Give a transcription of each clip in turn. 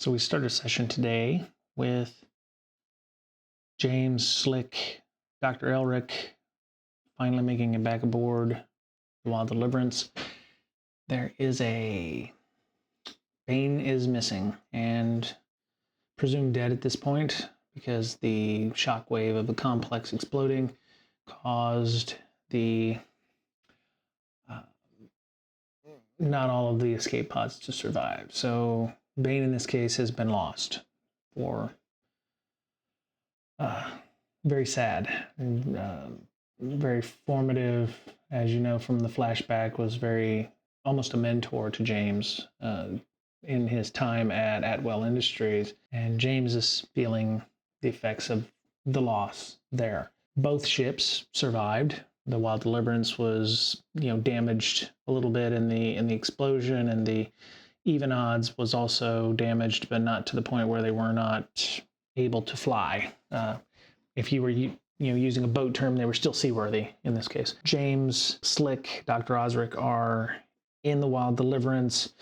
So we started a session today with James, Slick, Dr. Elric, finally making it back aboard the Wild Deliverance. There is Bane is missing and presumed dead at this point because the shockwave of the complex exploding caused not all of the escape pods to survive. So Bane in this case has been lost for very sad, very formative, as you know from the flashback, was almost a mentor to James in his time at Atwell Industries, and James is feeling the effects of the loss there. Both ships survived. The Wild Deliverance was, damaged a little bit in the explosion, and the Even Odds was also damaged, but not to the point where they were not able to fly. If you were using a boat term, they were still seaworthy in this case. James, Slick, Dr. Osric are in the Wild Deliverance.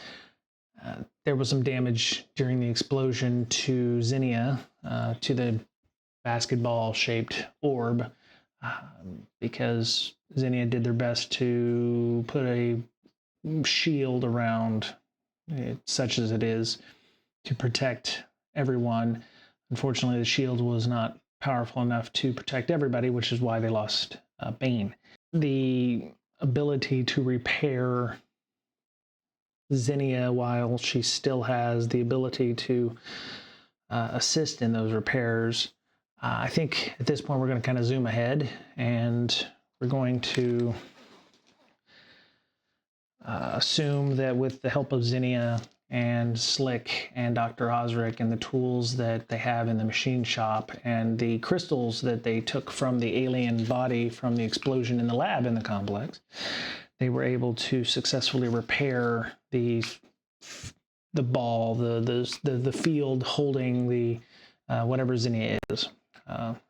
There was some damage during the explosion to Xenia, to the basketball-shaped orb, because Xenia did their best to put a shield around it, such as it is, to protect everyone. Unfortunately, the shield was not powerful enough to protect everybody, which is why they lost Bane. The ability to repair Xenia while she still has the ability to assist in those repairs. I think at this point we're going to kind of zoom ahead, and we're going to assume that with the help of Xenia and Slick and Dr. Osric and the tools that they have in the machine shop and the crystals that they took from the alien body from the explosion in the lab in the complex, they were able to successfully repair the ball, the field holding the whatever Xenia is.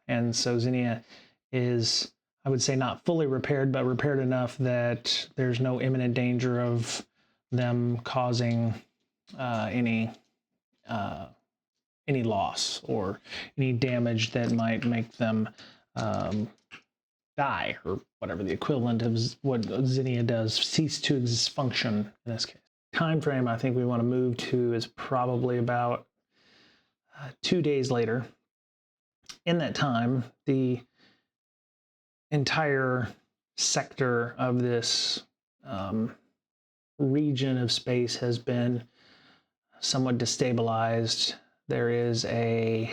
And so Xenia is, I would say, not fully repaired, but repaired enough that there's no imminent danger of them causing any loss or any damage that might make them die, or whatever the equivalent of what Xenia does, cease to function in this case. Time frame I think we want to move to is probably about 2 days later. In that time, the entire sector of this region of space has been somewhat destabilized. There is a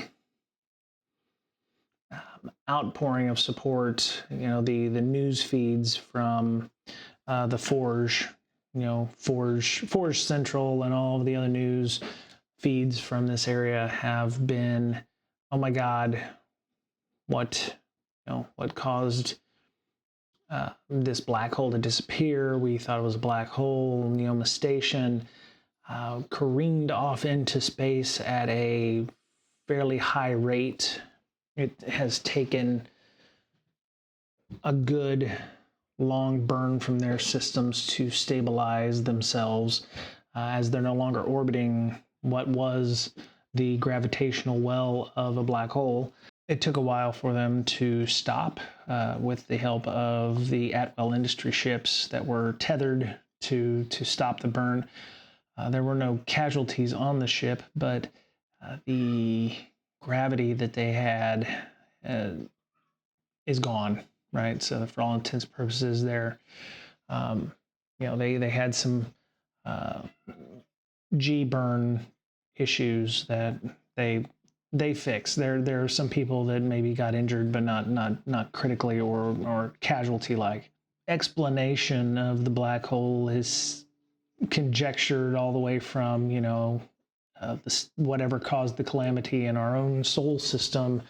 outpouring of support. The news feeds from the Forge, Forge Central, and all of the other news feeds from this area have been, oh my God, what caused this black hole to disappear? We thought it was a black hole. Neoma Station careened off into space at a fairly high rate. It has taken a good long burn from their systems to stabilize themselves, as they're no longer orbiting what was the gravitational well of a black hole. It took a while for them to stop with the help of the Atwell Industry ships that were tethered to stop the burn. There were no casualties on the ship, but the gravity that they had is gone, right? So for all intents and purposes, they had some G-burn issues that they fixed. There are some people that maybe got injured, but not critically or casualty-like. Explanation of the black hole is conjectured all the way from whatever caused the calamity in our own solar system,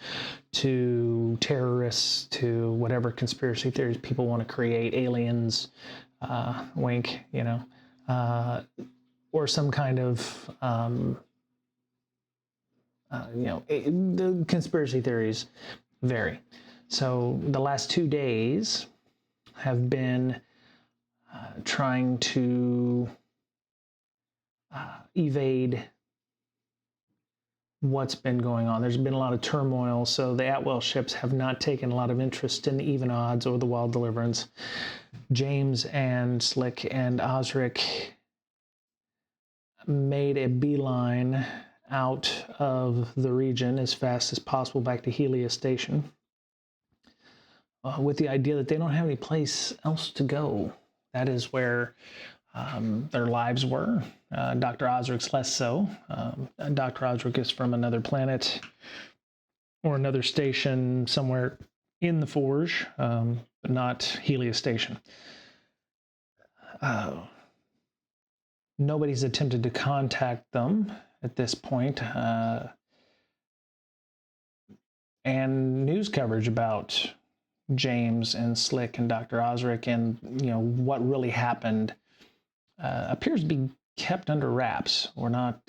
to terrorists, to whatever conspiracy theories people want to create, aliens, wink, or some kind of the conspiracy theories vary. So the last 2 days have been trying to evade what's been going on. There's been a lot of turmoil, so the Atwell ships have not taken a lot of interest in the even odds or the wild deliverance. James and Slick and Osric made a beeline out of the region as fast as possible back to Helia Station, with the idea that they don't have any place else to go. That is where their lives were. Dr. Osric's less so. Dr. Osric is from another planet or another station somewhere in the Forge, but not Helia Station. Nobody's attempted to contact them at this point. And news coverage about James and Slick and Dr. Osric and what really happened appears to be kept under wraps. We're not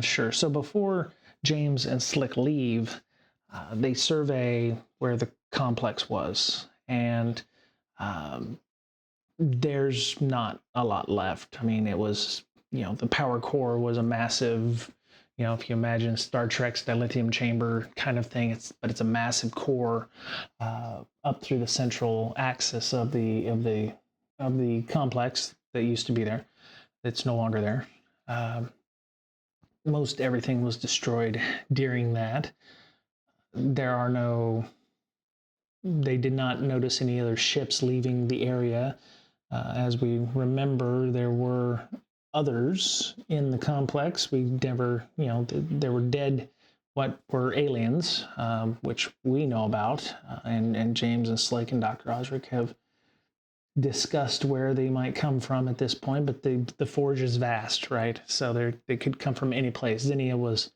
sure. So before James and Slick leave, they survey where the complex was, and there's not a lot left. I mean, it was, the power core was a massive, if you imagine Star Trek's dilithium chamber kind of thing, but it's a massive core up through the central axis of the complex that used to be there. It's no longer there. Most everything was destroyed during that. They did not notice any other ships leaving the area. As we remember, there were others in the complex. We never, there were dead, what were aliens, which we know about, and James and Slick and Dr. Osric have discussed where they might come from at this point, but the Forge is vast, right? So they could come from any place. Zinnia was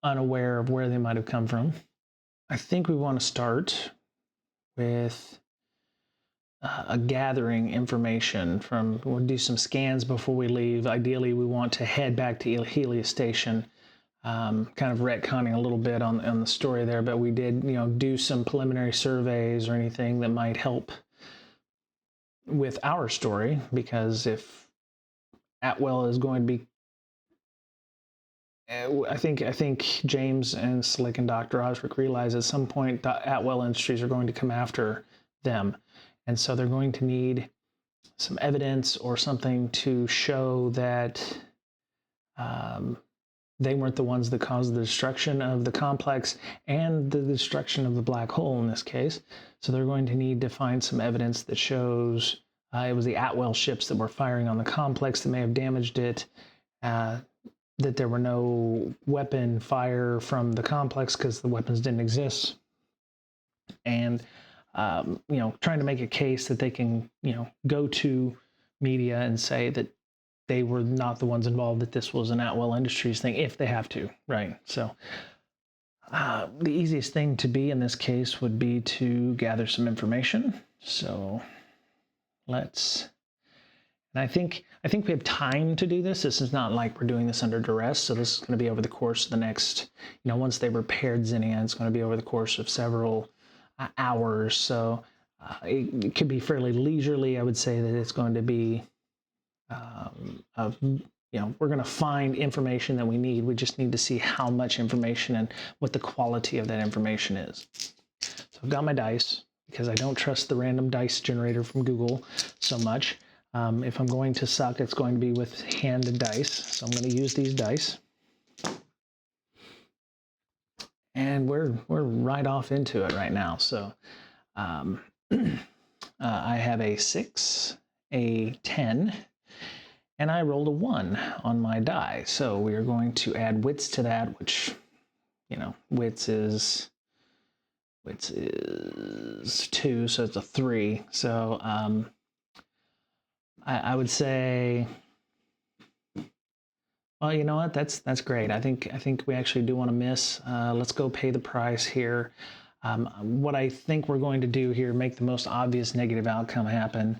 unaware of where they might have come from. I think we want to start with gathering information we'll do some scans before we leave. Ideally, we want to head back to Helia Station, kind of retconning a little bit on the story there, but we did, do some preliminary surveys or anything that might help with our story, because if Atwell is going to be, I think James and Slick and Dr. Osric realize at some point that Atwell Industries are going to come after them. And so they're going to need some evidence or something to show that they weren't the ones that caused the destruction of the complex and the destruction of the black hole in this case. So they're going to need to find some evidence that shows it was the Atwell ships that were firing on the complex that may have damaged it, that there were no weapon fire from the complex because the weapons didn't exist. And trying to make a case that they can, go to media and say that they were not the ones involved, that this was an Atwell Industries thing, if they have to, right? So the easiest thing to be in this case would be to gather some information. So and I think we have time to do this. This is not like we're doing this under duress. So this is going to be over the course of the next, once they repaired Zinnia, it's going to be over the course of several hours. So it could be fairly leisurely. I would say that it's going to be, we're going to find information that we need. We just need to see how much information and what the quality of that information is. So I've got my dice, because I don't trust the random dice generator from Google so much. If I'm going to suck, it's going to be with handed dice. So I'm going to use these dice. And we're right off into it right now. So I have a 6, a 10, and I rolled a 1 on my die. So we are going to add wits to that, which, wits is 2, so it's a 3. So I would say, well, you know what? That's great. I think we actually do want to miss. Let's go pay the price here. What I think we're going to do here, make the most obvious negative outcome happen.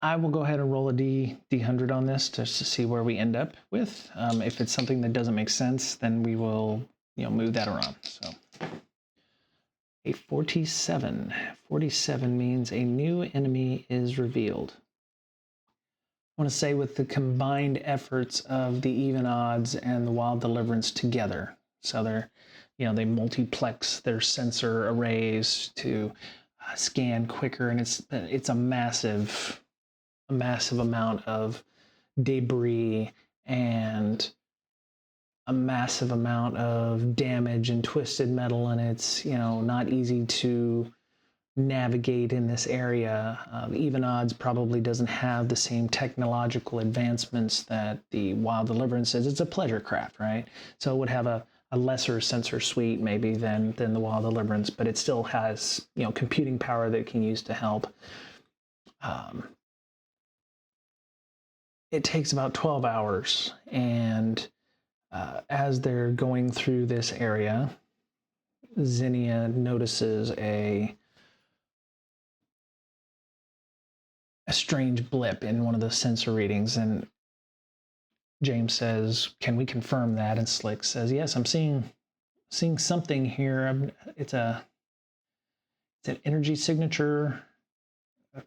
I will go ahead and roll a D100 on this just to see where we end up with. If it's something that doesn't make sense, then we will, move that around. So a 47. 47 means a new enemy is revealed. want to say with the combined efforts of the even odds and the wild deliverance together. So they're, they multiplex their sensor arrays to scan quicker, and it's a massive amount of debris and a massive amount of damage and twisted metal, and it's not easy to navigate in this area. Even odds probably doesn't have the same technological advancements that the wild deliverance is. It's a pleasure craft, right? So it would have a lesser sensor suite maybe than the wild deliverance, but it still has computing power that it can use to help. It takes about 12 hours, and as they're going through this area, Zinnia notices a strange blip in one of the sensor readings, and James says, "Can we confirm that?" And Slick says, "Yes, I'm seeing something here. It's an energy signature,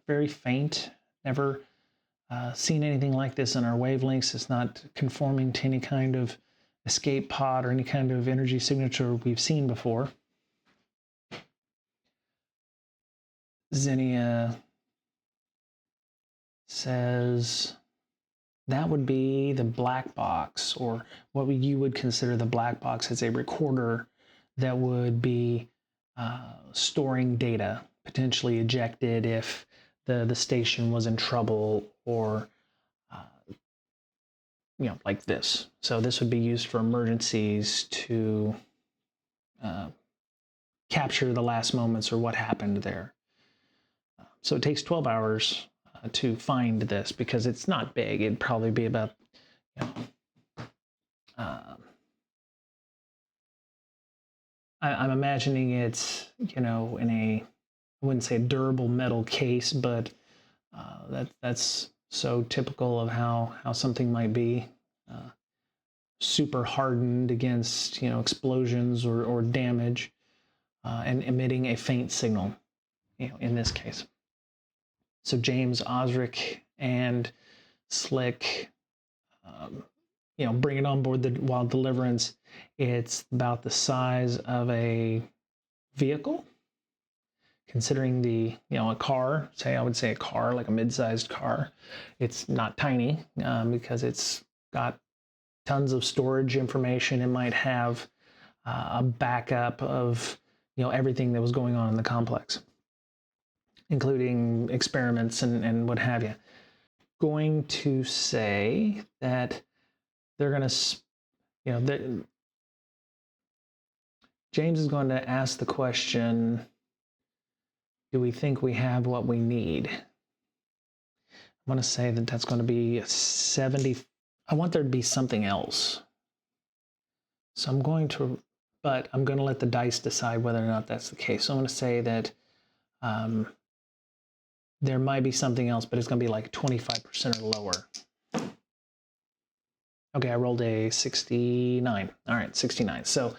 very faint. Never seen anything like this in our wavelengths. It's not conforming to any kind of escape pod or any kind of energy signature we've seen before." Zinnia says that would be the black box, or what you would consider the black box. It's a recorder that would be storing data, potentially ejected if the station was in trouble, or like this. So this would be used for emergencies to capture the last moments or what happened there. So it takes 12 hours to find this, because it's not big. It'd probably be about, I'm imagining it's, in a, I wouldn't say a durable metal case, but that's so typical of how something might be. Super hardened against, explosions or damage, and emitting a faint signal, in this case. So James, Osric, and Slick, bring it on board the wild deliverance. It's about the size of a vehicle, considering a car. I would say a car, like a mid-sized car. It's not tiny, because it's got tons of storage information. It might have a backup of everything that was going on in the complex, including experiments and what have you. Going to say that they're going to, James is going to ask the question, do we think we have what we need? I want to say that that's going to be 70. I want there to be something else. So I'm going to let the dice decide whether or not that's the case. So I'm going to say that there might be something else, but it's going to be like 25% or lower. Okay, I rolled a 69. All right, 69. So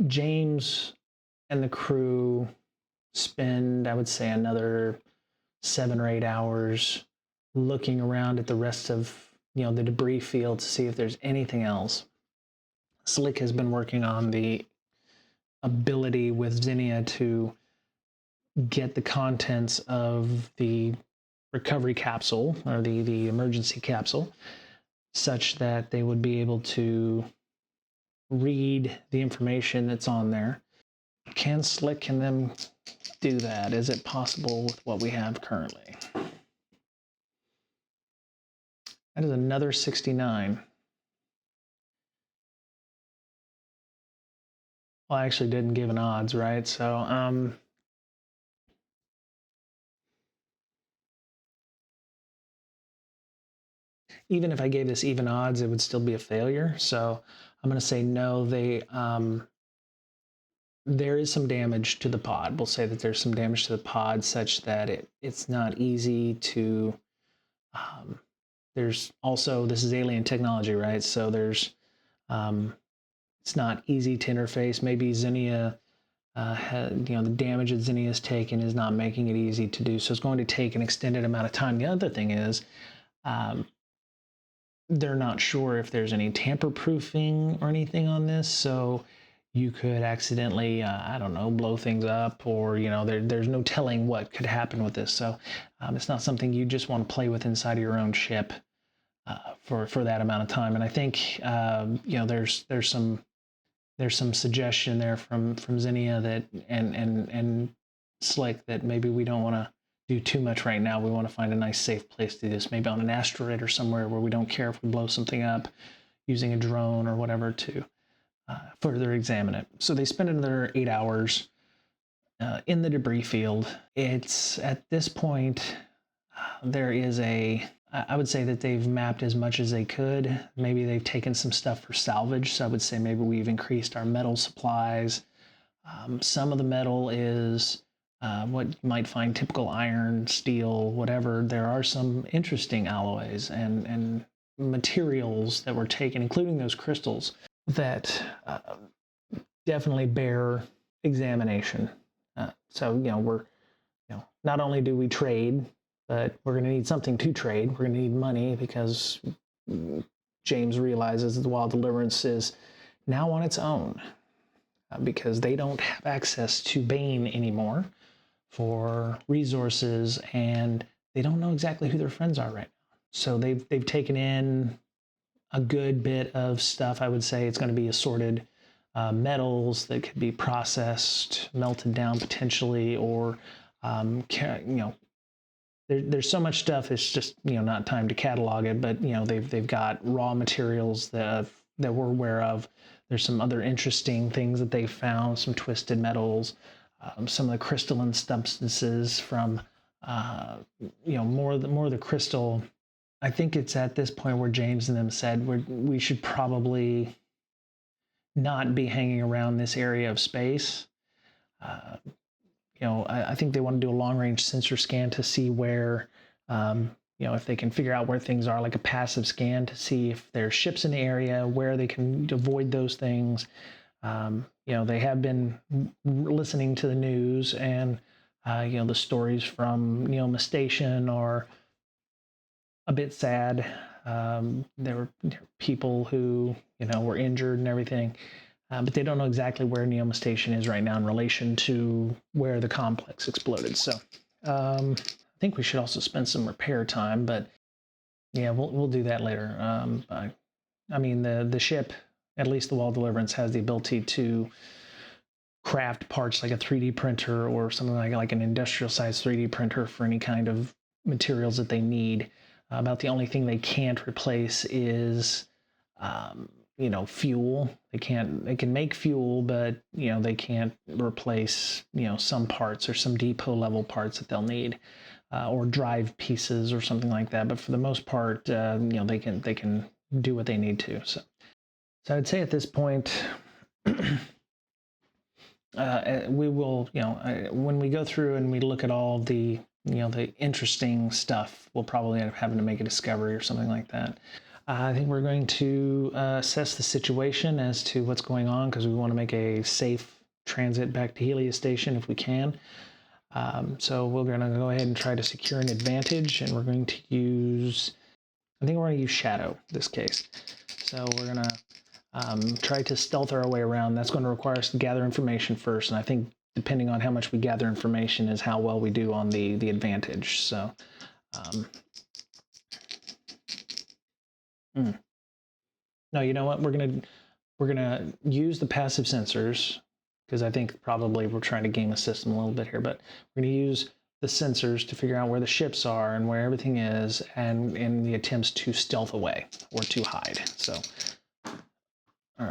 James and the crew spend, I would say, another 7 or 8 hours looking around at the rest of the debris field to see if there's anything else. Slick has been working on the ability with Zinnia to get the contents of the recovery capsule, or the emergency capsule, such that they would be able to read the information that's on there. Can Slick and them do that? Is it possible with what we have currently? That is another 69. Well, I actually didn't give an odds, right? So, even if I gave this even odds, it would still be a failure. So I'm going to say no. There is some damage to the pod. We'll say that there's some damage to the pod, such that it's not easy to. There's also, this is alien technology, right? So there's, it's not easy to interface. Maybe Zinnia the damage that Zinnia has taken is not making it easy to do. So it's going to take an extended amount of time. The other thing is, they're not sure if there's any tamper-proofing or anything on this. So you could accidentally, I don't know, blow things up, or, there's no telling what could happen with this. So it's not something you just want to play with inside of your own ship for that amount of time. And I think, there's some suggestion there from Zinnia that and Slick that maybe we don't want to do too much right now. We want to find a nice safe place to do this, maybe on an asteroid or somewhere where we don't care if we blow something up, using a drone or whatever to further examine it. So they spend another 8 hours in the debris field. It's at this point, there is I would say that they've mapped as much as they could. Maybe they've taken some stuff for salvage. So I would say maybe we've increased our metal supplies. Some of the metal is what you might find typical iron, steel, whatever. There are some interesting alloys and materials that were taken, including those crystals, that definitely bear examination. So we're not only do we trade, but we're going to need something to trade. We're going to need money, because James realizes that the Wild Deliverance is now on its own, because they don't have access to Bane anymore for resources, and they don't know exactly who their friends are right now. So they've taken in a good bit of stuff. I would say it's going to be assorted metals that could be processed, melted down potentially, or there's so much stuff. It's just not time to catalog it. But they've got raw materials that we're aware of. There's some other interesting things that they found, some twisted metals, some of the crystalline substances from more of the crystal. I think it's at this point where James and them said we should probably not be hanging around this area of space. I think they want to do a long-range sensor scan to see where, if they can figure out where things are, like a passive scan to see if there's ships in the area, where they can avoid those things. They have been listening to the news, and the stories from Neoma Station are a bit sad. There were people who were injured and everything, but they don't know exactly where Neoma Station is right now in relation to where the complex exploded. So I think we should also spend some repair time, but yeah, we'll do that later. I mean, the ship, at least the Wild Deliverance, has the ability to craft parts like a 3D printer or something like an industrial size 3D printer for any kind of materials that they need. About the only thing they can't replace is fuel. They can make fuel, but they can't replace some parts or some depot level parts that they'll need, or drive pieces or something like that. But for the most part, they can do what they need to. So I'd say at this point, we will, when we go through and we look at all the the interesting stuff, we'll probably end up having to make a discovery or something like that. I think we're going to assess the situation as to what's going on, because we want to make a safe transit back to Helia Station if we can. So we're going to go ahead and try to secure an advantage, and we're going to use, I think we're going to use Shadow in this case. So we're going to try to stealth our way around. That's going to require us to gather information first, and I think depending on how much we gather information is how well we do on the advantage. So no, you know what? We're gonna use the passive sensors, because I think probably we're trying to game the system a little bit here, but we're gonna use the sensors to figure out where the ships are and where everything is, and in the attempts to stealth away or to hide. So, all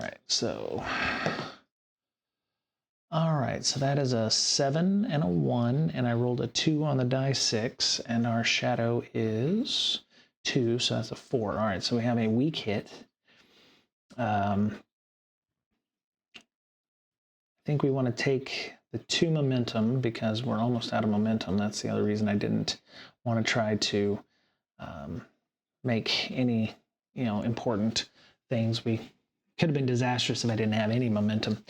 right, so that is a 7 and a 1, and I rolled a 2 on the die 6, and our shadow is 2, so that's a 4. All right, so we have a weak hit. I think we want to take the 2 momentum, because we're almost out of momentum. That's the other reason I didn't want to try to make any important things. We could have been disastrous if I didn't have any momentum.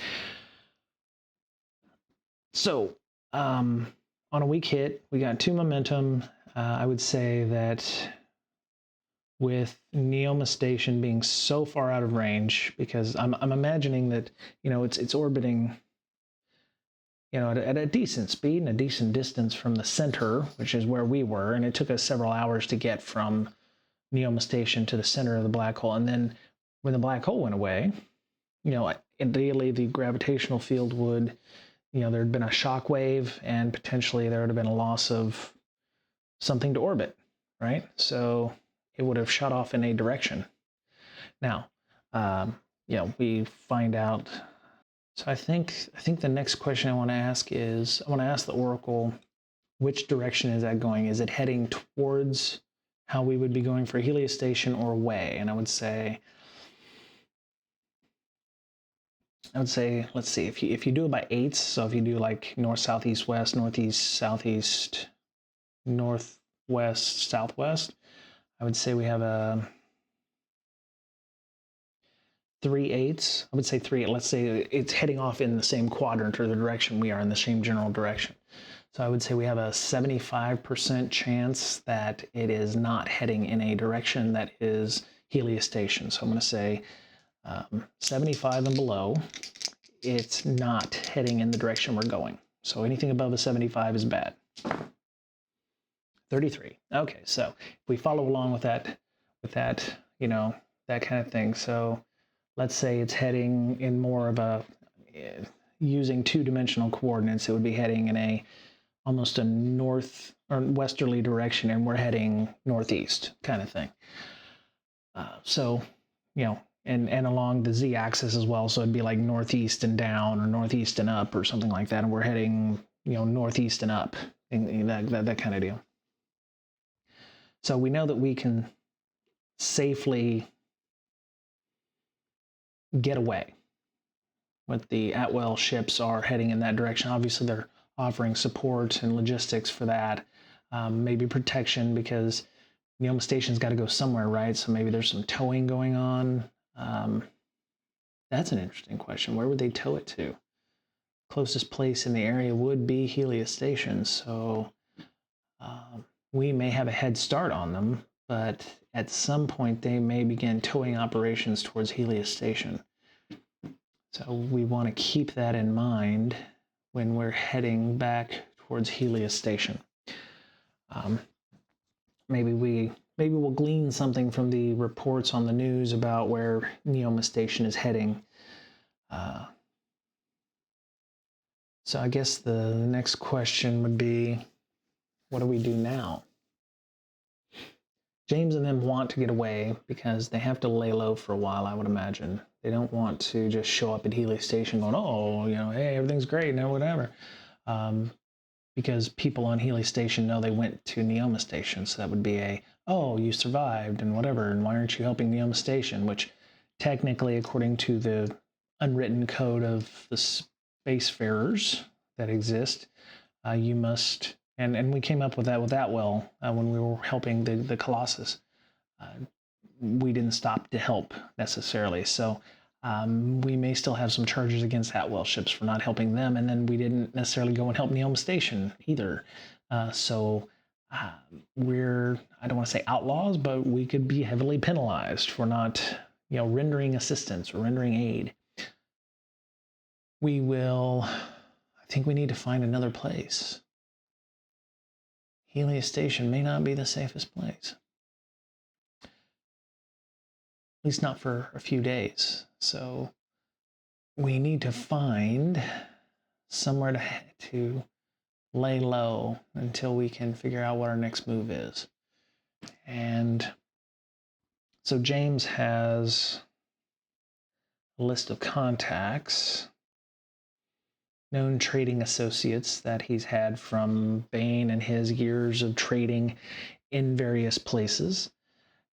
So, on a weak hit, we got 2 momentum. I would say that with Neoma Station being so far out of range, because I'm imagining that, it's orbiting, at a decent speed and a decent distance from the center, which is where we were, and it took us several hours to get from Neoma Station to the center of the black hole. And then when the black hole went away, ideally the gravitational field would, there had been a shock wave, and potentially there would have been a loss of something to orbit, right? So it would have shut off in a direction. Now, we find out. So I think the next question I want to ask is, I want to ask the Oracle, which direction is that going? Is it heading towards how we would be going for Helia Station or away? And I would say, let's see, if you do it by eighths, so if you do like north, south, east, west, northeast, southeast, northwest, southwest, I would say we have a 3/8. I would say 3. Let's say it's heading off in the same quadrant or the direction we are, in the same general direction. So I would say we have a 75% chance that it is not heading in a direction that is Helia Station. So I'm going to say 75 and below, it's not heading in the direction we're going. So anything above a 75 is bad. 33. Okay, so if we follow along with that, that kind of thing. So let's say it's heading in more of a, using 2-dimensional coordinates, it would be heading in almost a north or westerly direction, and we're heading northeast kind of thing. And along the z-axis as well, so it'd be like northeast and down or northeast and up or something like that, and we're heading northeast and up, that kind of deal. So we know that we can safely get away when the Atwell ships are heading in that direction. Obviously, they're offering support and logistics for that, maybe protection, because Neoma Station's got to go somewhere, right? So maybe there's some towing going on. That's an interesting question. Where would they tow it to? Closest place in the area would be Helia Station, so we may have a head start on them, but at some point they may begin towing operations towards Helia Station. So we want to keep that in mind when we're heading back towards Helia Station. Maybe we'll glean something from the reports on the news about where Neoma Station is heading. So I guess the next question would be, what do we do now? James and them want to get away because they have to lay low for a while, I would imagine. They don't want to just show up at Helia Station going, oh, hey, everything's great, no, whatever. Because people on Helia Station know they went to Neoma Station, so that would be oh, you survived and whatever, and why aren't you helping Neoma Station? Which technically, according to the unwritten code of the spacefarers that exist, you must, and we came up with that with Atwell when we were helping the Colossus. We didn't stop to help necessarily, so we may still have some charges against Atwell ships for not helping them, and then we didn't necessarily go and help Neoma Station either. We're, I don't want to say outlaws, but we could be heavily penalized for not, rendering assistance or rendering aid. I think we need to find another place. Helia Station may not be the safest place. At least not for a few days. So we need to find somewhere to lay low until we can figure out what our next move is. And so James has a list of contacts, known trading associates that he's had from Bain and his years of trading in various places.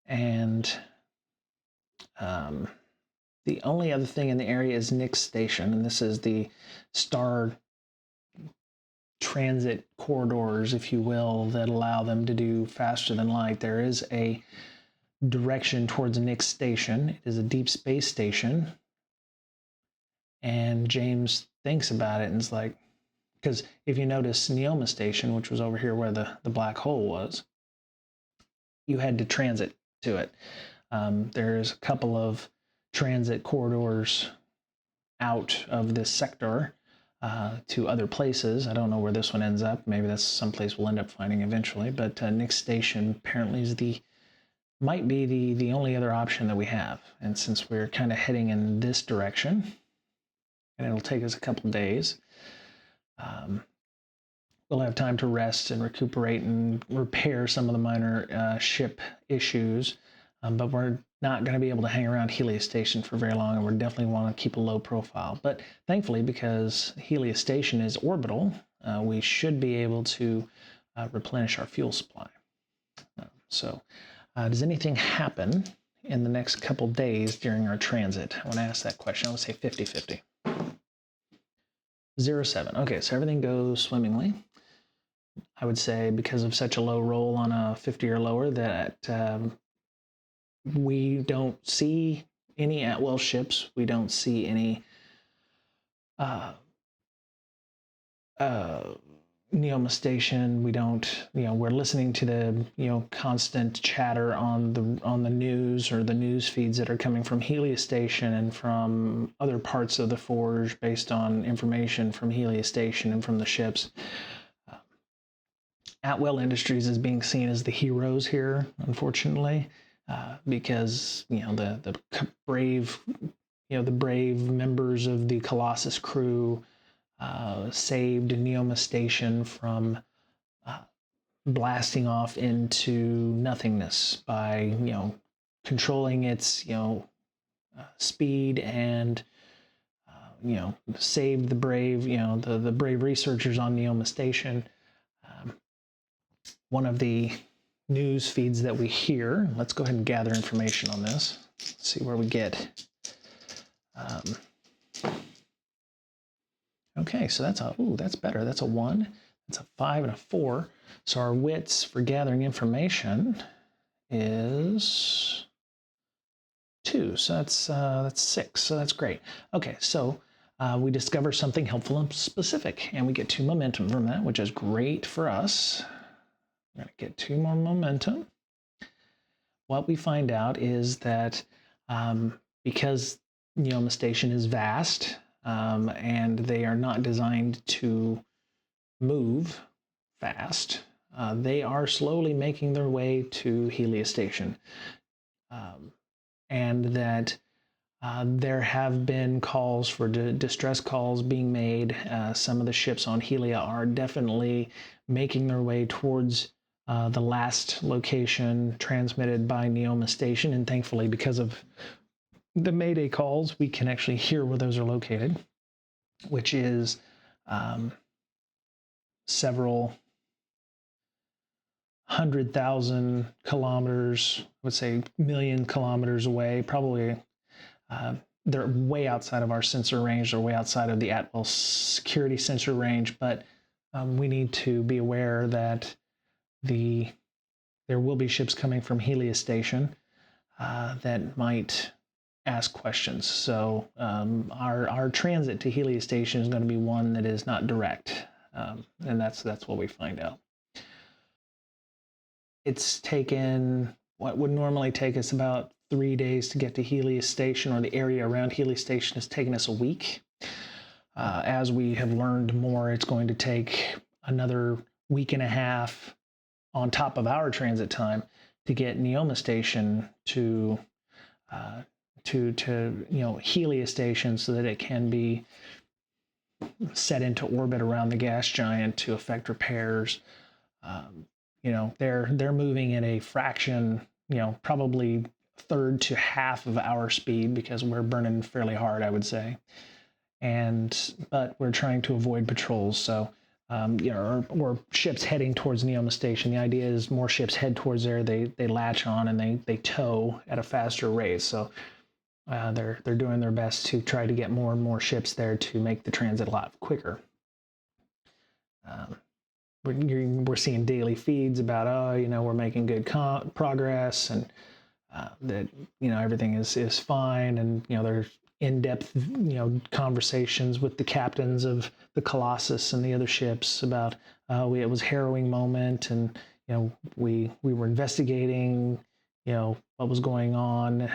And the only other thing in the area is Nyx Station, and this is the star transit corridors, if you will, that allow them to do faster than light. There is a direction towards Nyx Station. It is a deep space station. And James thinks about it and is like, because if you notice Neoma Station, which was over here where the black hole was, you had to transit to it. There's a couple of transit corridors out of this sector to other places. I don't know where this one ends up. Maybe that's someplace we'll end up finding eventually. But Nick's Station apparently is might be the only other option that we have. And since we're kind of heading in this direction, and it'll take us a couple days, we'll have time to rest and recuperate and repair some of the minor ship issues. But we're not going to be able to hang around Helia Station for very long, and we definitely want to keep a low profile. But thankfully, because Helia Station is orbital, we should be able to replenish our fuel supply. Does anything happen in the next couple days during our transit? I want to ask that question. I would say 50-50. 07. Okay, so everything goes swimmingly. I would say because of such a low roll on a 50 or lower that we don't see any Atwell ships. We don't see any Neoma Station. We don't, we're listening to the, constant chatter on the news or the news feeds that are coming from Helia Station and from other parts of the Forge based on information from Helia Station and from the ships. Atwell Industries is being seen as the heroes here, unfortunately. Because the brave members of the Colossus crew saved Neoma Station from blasting off into nothingness by controlling its speed and saved the brave the brave researchers on Neoma Station. One of the news feeds that we hear. Let's go ahead and gather information on this. Let's see where we get. Okay, so that's better. That's a 1. That's a 5 and a 4. So our wits for gathering information is 2. So that's 6. So that's great. Okay, so we discover something helpful and specific, and we get 2 momentum from that, which is great for us. We're going to get 2 more momentum. What we find out is that because Neoma Station is vast and they are not designed to move fast, they are slowly making their way to Helia Station. And that there have been calls for distress calls being made. Some of the ships on Helia are definitely making their way towards the last location transmitted by Neoma Station, and thankfully, because of the Mayday calls, we can actually hear where those are located, which is several 100,000 kilometers, I would say million kilometers away. Probably they're way outside of our sensor range. They're way outside of the Atwell security sensor range, but we need to be aware that there will be ships coming from Helia Station that might ask questions. So our transit to Helia Station is going to be one that is not direct, and that's what we find out. It's taken what would normally take us about 3 days to get to Helia Station, or the area around Helia Station has taken us a week. As we have learned more, it's going to take another week and a half on top of our transit time to get Neoma Station to Helia Station so that it can be set into orbit around the gas giant to effect repairs. They're moving at a fraction, probably third to half of our speed because we're burning fairly hard, I would say. But we're trying to avoid patrols, so or ships heading towards Neoma Station. The idea is more ships head towards there, they latch on and they tow at a faster rate. So they're doing their best to try to get more and more ships there to make the transit a lot quicker. We're seeing daily feeds about we're making good progress and that everything is fine, and they're in-depth, conversations with the captains of the Colossus and the other ships about it was a harrowing moment, and we were investigating what was going on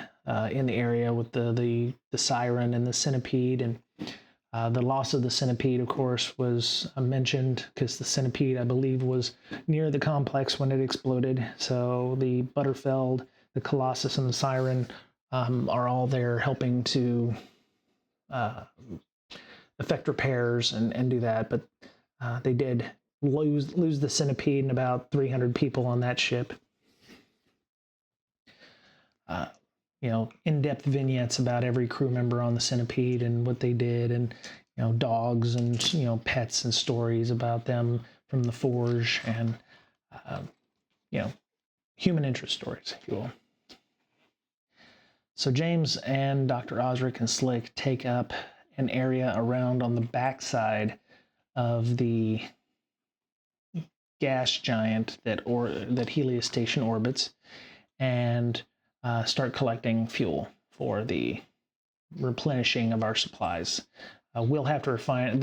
in the area with the siren and the centipede, and the loss of the centipede, of course, was mentioned because the centipede, I believe, was near the complex when it exploded. So the Butterfeld, the Colossus, and the siren are all there helping to effect repairs and do that. But they did lose the centipede and about 300 people on that ship. In-depth vignettes about every crew member on the centipede and what they did, and dogs and pets and stories about them from the forge, and human interest stories, if you will. So James and Dr. Osric and Slick take up an area around on the backside of the gas giant that Helia Station orbits, and start collecting fuel for the replenishing of our supplies. They'll have to refine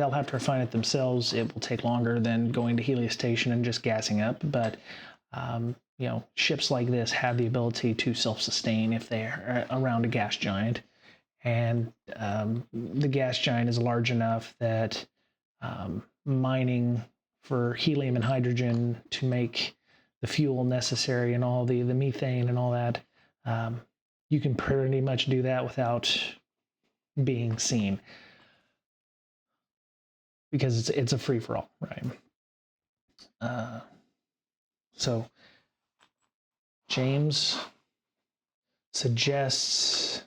it themselves. It will take longer than going to Helia Station and just gassing up, but ships like this have the ability to self-sustain if they're around a gas giant, and the gas giant is large enough that mining for helium and hydrogen to make the fuel necessary and all the methane and all that, you can pretty much do that without being seen, because it's a free-for-all, right? So James suggests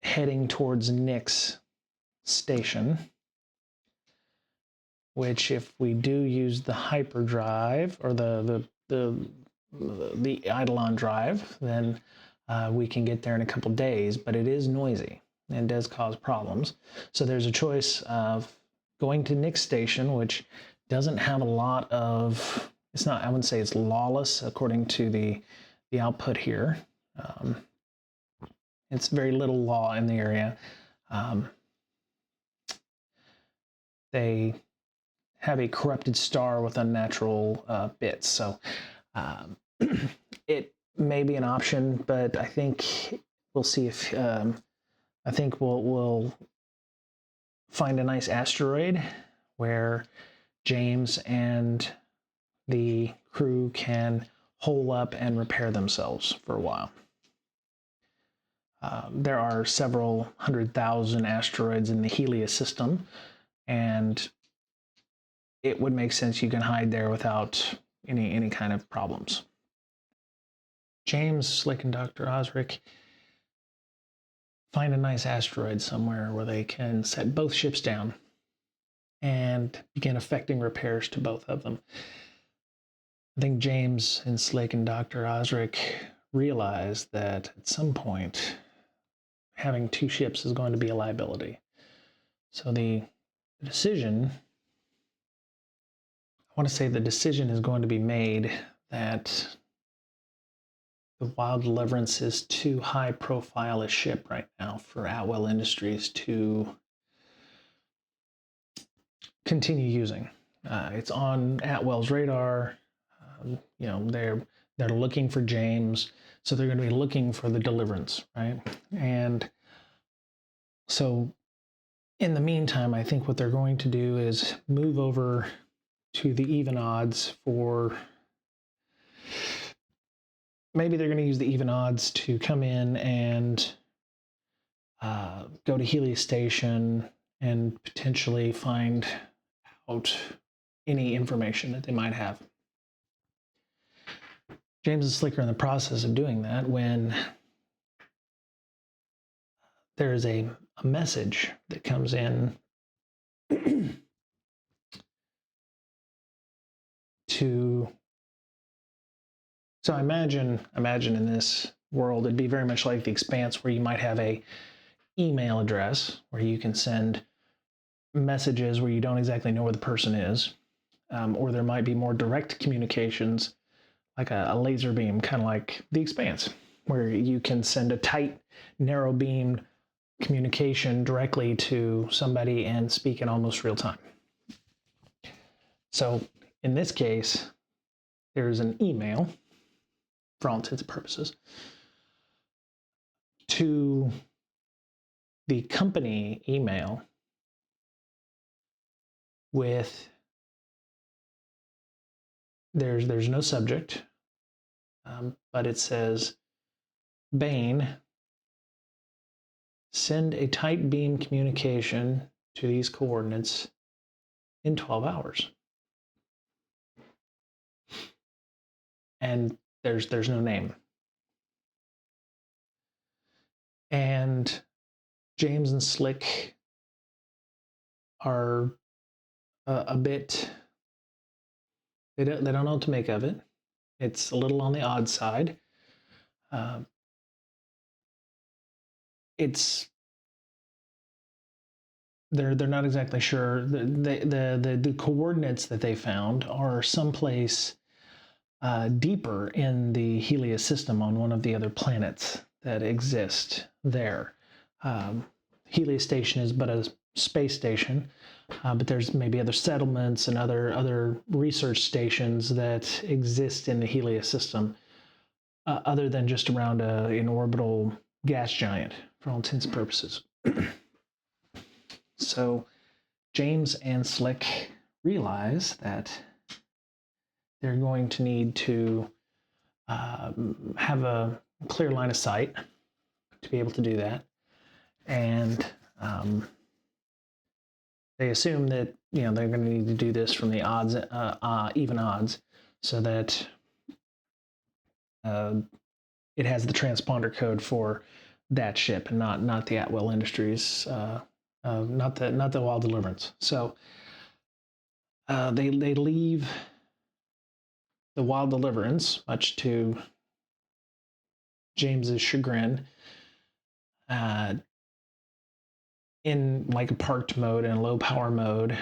heading towards Neoma Station, which, if we do use the hyperdrive or the Eidolon drive, then we can get there in a couple days, but it is noisy and does cause problems. So there's a choice of going to Neoma Station, which doesn't have a lot of, I wouldn't say it's lawless according to the output here. It's very little law in the area. They have a corrupted star with unnatural bits, so it may be an option, but I think we'll see if I think we'll find a nice asteroid where James and the crew can hole up and repair themselves for a while. There are several 100,000 asteroids in the Helia System, and it would make sense you can hide there without any kind of problems. James, Slick, and Dr. Osric find a nice asteroid somewhere where they can set both ships down and begin effecting repairs to both of them. I think James and Slick and Dr. Osric realize that at some point having two ships is going to be a liability. So the decision, I want to say the decision is going to be made that the Wild Deliverance is too high profile a ship right now for Atwell Industries to continue using. It's on Atwell's radar. They're looking for James, so they're going to be looking for the Deliverance, right? And so in the meantime, I think what they're going to do is move over to the even odds for, maybe they're going to use the even odds to come in and go to Helia Station and potentially find out any information that they might have. James and Slick are in the process of doing that when there is a message that comes in so I imagine in this world it'd be very much like The Expanse, where you might have a email address where you can send messages where you don't exactly know where the person is, or there might be more direct communications like a laser beam, kind of like The Expanse. where you can send a tight, narrow beam communication directly to somebody and speak in almost real time. So in this case, there's an email, for all intents and purposes, to the company email with, there's no subject, but it says, Bain, send a tight beam communication to these coordinates in 12 hours. And there's no name. And James and Slick are a bit, they don't know what to make of it. It's a little on the odd side. They're not exactly sure. The coordinates that they found are someplace deeper in the Helia system on one of the other planets that exist there. Helia Station is but a space station, but there's maybe other settlements and other research stations that exist in the Helia system, other than just around an orbital gas giant, for all intents and purposes. So James and Slick realize that they're going to need to have a clear line of sight to be able to do that. And they assume that, you know, they're going to need to do this from the odds, even odds, so that it has the transponder code for that ship and not the Atwell Industries, not the Wild Deliverance. So they leave the Wild Deliverance, much to James's chagrin, in like a parked mode and low power mode,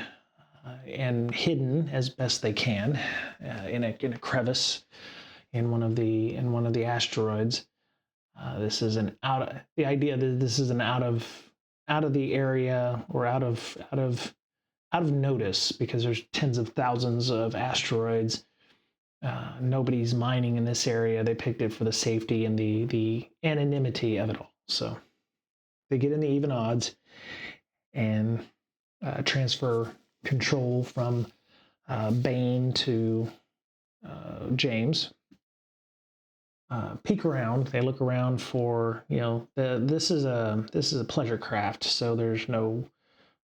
and hidden as best they can in a crevice in one of the asteroids. This is the idea that this is an out of the area, or out of notice, because there's tens of thousands of asteroids. Nobody's mining in this area. They picked it for the safety and the anonymity of it all. So they get in the even odds and transfer control from Bain to James. Peek around. They look around for, you know, this is a pleasure craft, so there's no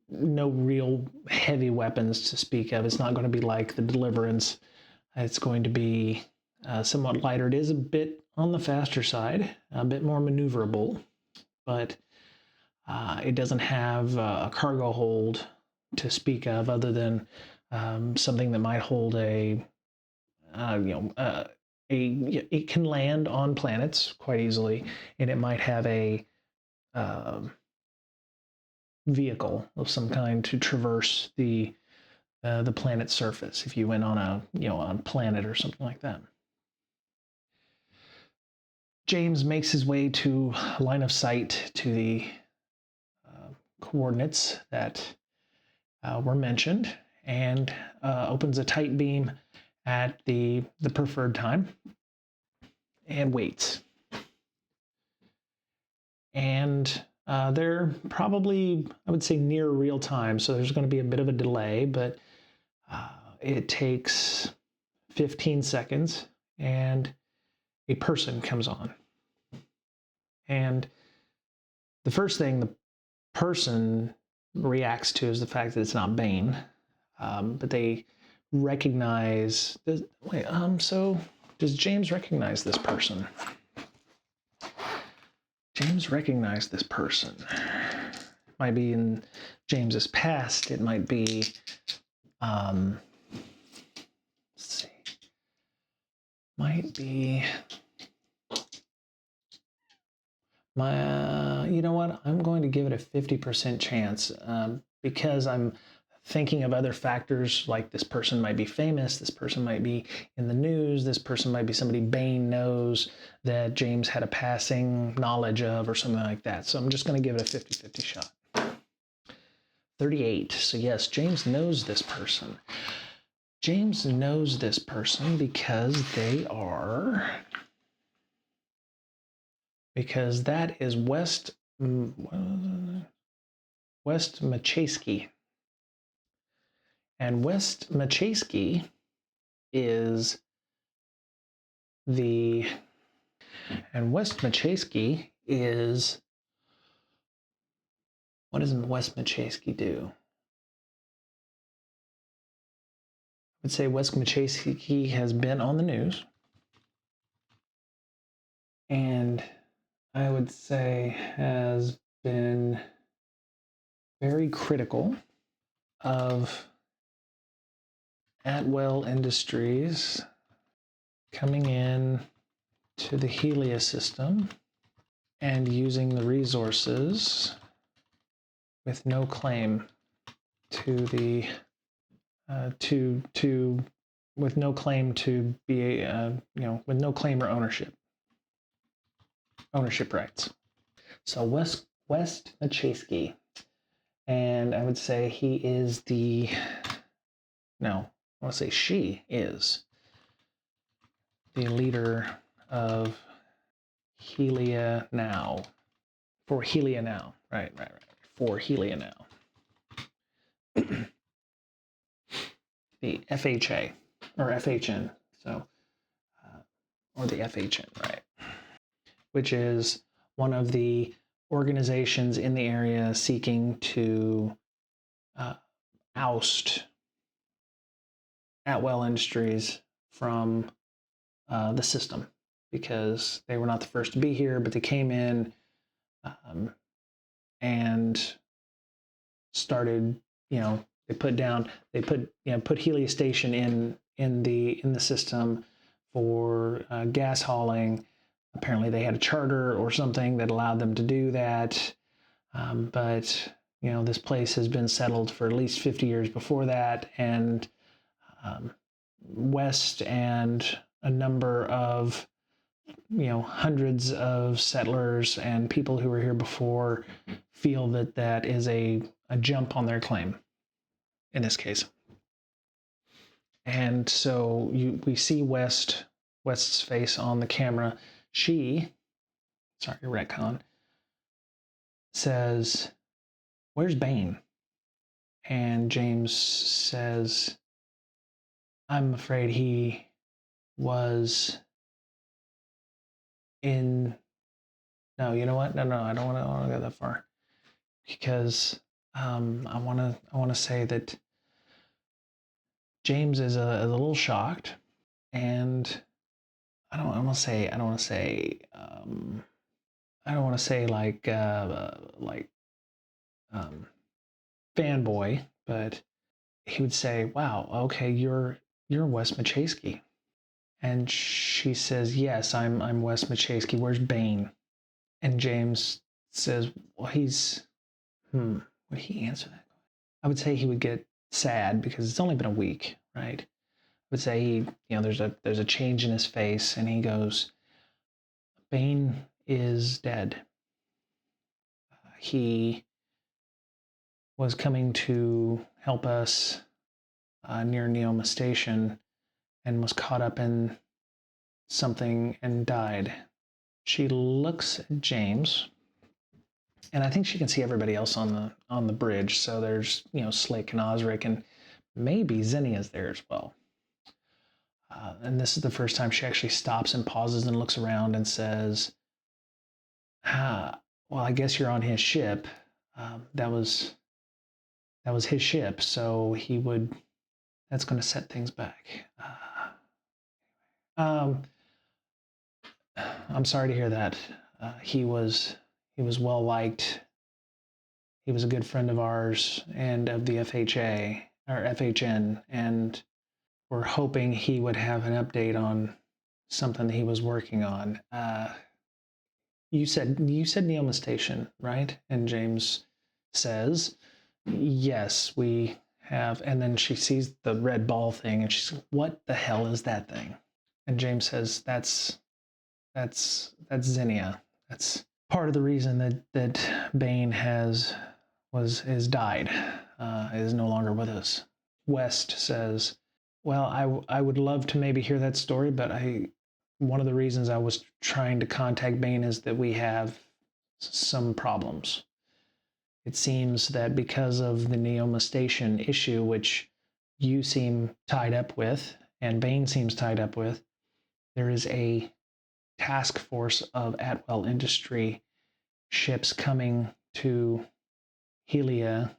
real heavy weapons to speak of. It's not going to be like the Deliverance. It's going to be somewhat lighter. It is a bit on the faster side, a bit more maneuverable, but it doesn't have a cargo hold to speak of, other than something that might hold it can land on planets quite easily, and it might have a vehicle of some kind to traverse the planet's surface if you went on a planet or something like that. James makes his way to line of sight to the coordinates that were mentioned, and opens a tight beam at the preferred time and waits. And they're probably, I would say, near real time, so there's going to be a bit of a delay, but it takes 15 seconds and a person comes on. And the first thing the person reacts to is the fact that it's not Bain, but they recognize this. Wait, so does James recognize this person? James recognized this person. Might be in James's past. It might be, let's see, might be you know what? I'm going to give it a 50% chance, because I'm thinking of other factors, like this person might be famous, this person might be in the news, this person might be somebody Bain knows that James had a passing knowledge of or something like that. So I'm just going to give it a 50-50 shot. 38. So yes, James knows this person. James knows this person because that is West Macheski. And West Macheski is what does West Macheski do? I would say West Macheski has been on the news. And I would say has been very critical of Atwell Industries coming in to the Helia system and using the resources with no claim to the with no claim to be with no claim or ownership rights. So West Macheski, and I would say he is she is the leader of Helia Now. For Helia Now. Right. For Helia Now. The FHA, or FHN, so, or the FHN, right, which is one of the organizations in the area seeking to oust Atwell Industries from the system, because they were not the first to be here, but they came in and started, they put Helia Station in the system for gas hauling. Apparently they had a charter or something that allowed them to do that. But this place has been settled for at least 50 years before that, and West and a number of hundreds of settlers and people who were here before feel that is a jump on their claim in this case. And so we see West's face on the camera. Retcon, says, "Where's Bain?" And James says, "I'm afraid he was in..." No, you know what? No, I don't want to go that far, because I want to say that James is a little shocked, and I don't want to say fanboy, but he would say, "Wow, okay, you're Wes Macheski." And she says, "Yes, I'm Wes Macheski. Where's Bain?" And James says, "Well, he's..." Would he answer that? I would say he would get sad because it's only been a week, right? I would say there's a change in his face, and he goes, "Bain is dead. He was coming to help us near Neoma Station and was caught up in something and died." She looks at James, and I think she can see everybody else on the bridge. So there's Slick and Osric, and maybe Zinnia's there as well. And this is the first time she actually stops and pauses and looks around and says, "Well, I guess you're on his ship. That was his ship, so that's going to set things back." I'm sorry to hear that. He was well liked. He was a good friend of ours and of the FHA or FHN, and we're hoping he would have an update on something he was working on. You said Neoma Station, right? And James says, "Yes, we and then she sees the red ball thing, and she's, what the hell is that thing? And James says, that's Zinnia. That's part of the reason that Bane is died, is no longer with us. West says, well, I would love to maybe hear that story, but one of the reasons I was trying to contact Bane is that we have some problems. It seems that because of the Neoma Station issue, which you seem tied up with, and Bane seems tied up with, there is a task force of Atwell Industry ships coming to Helia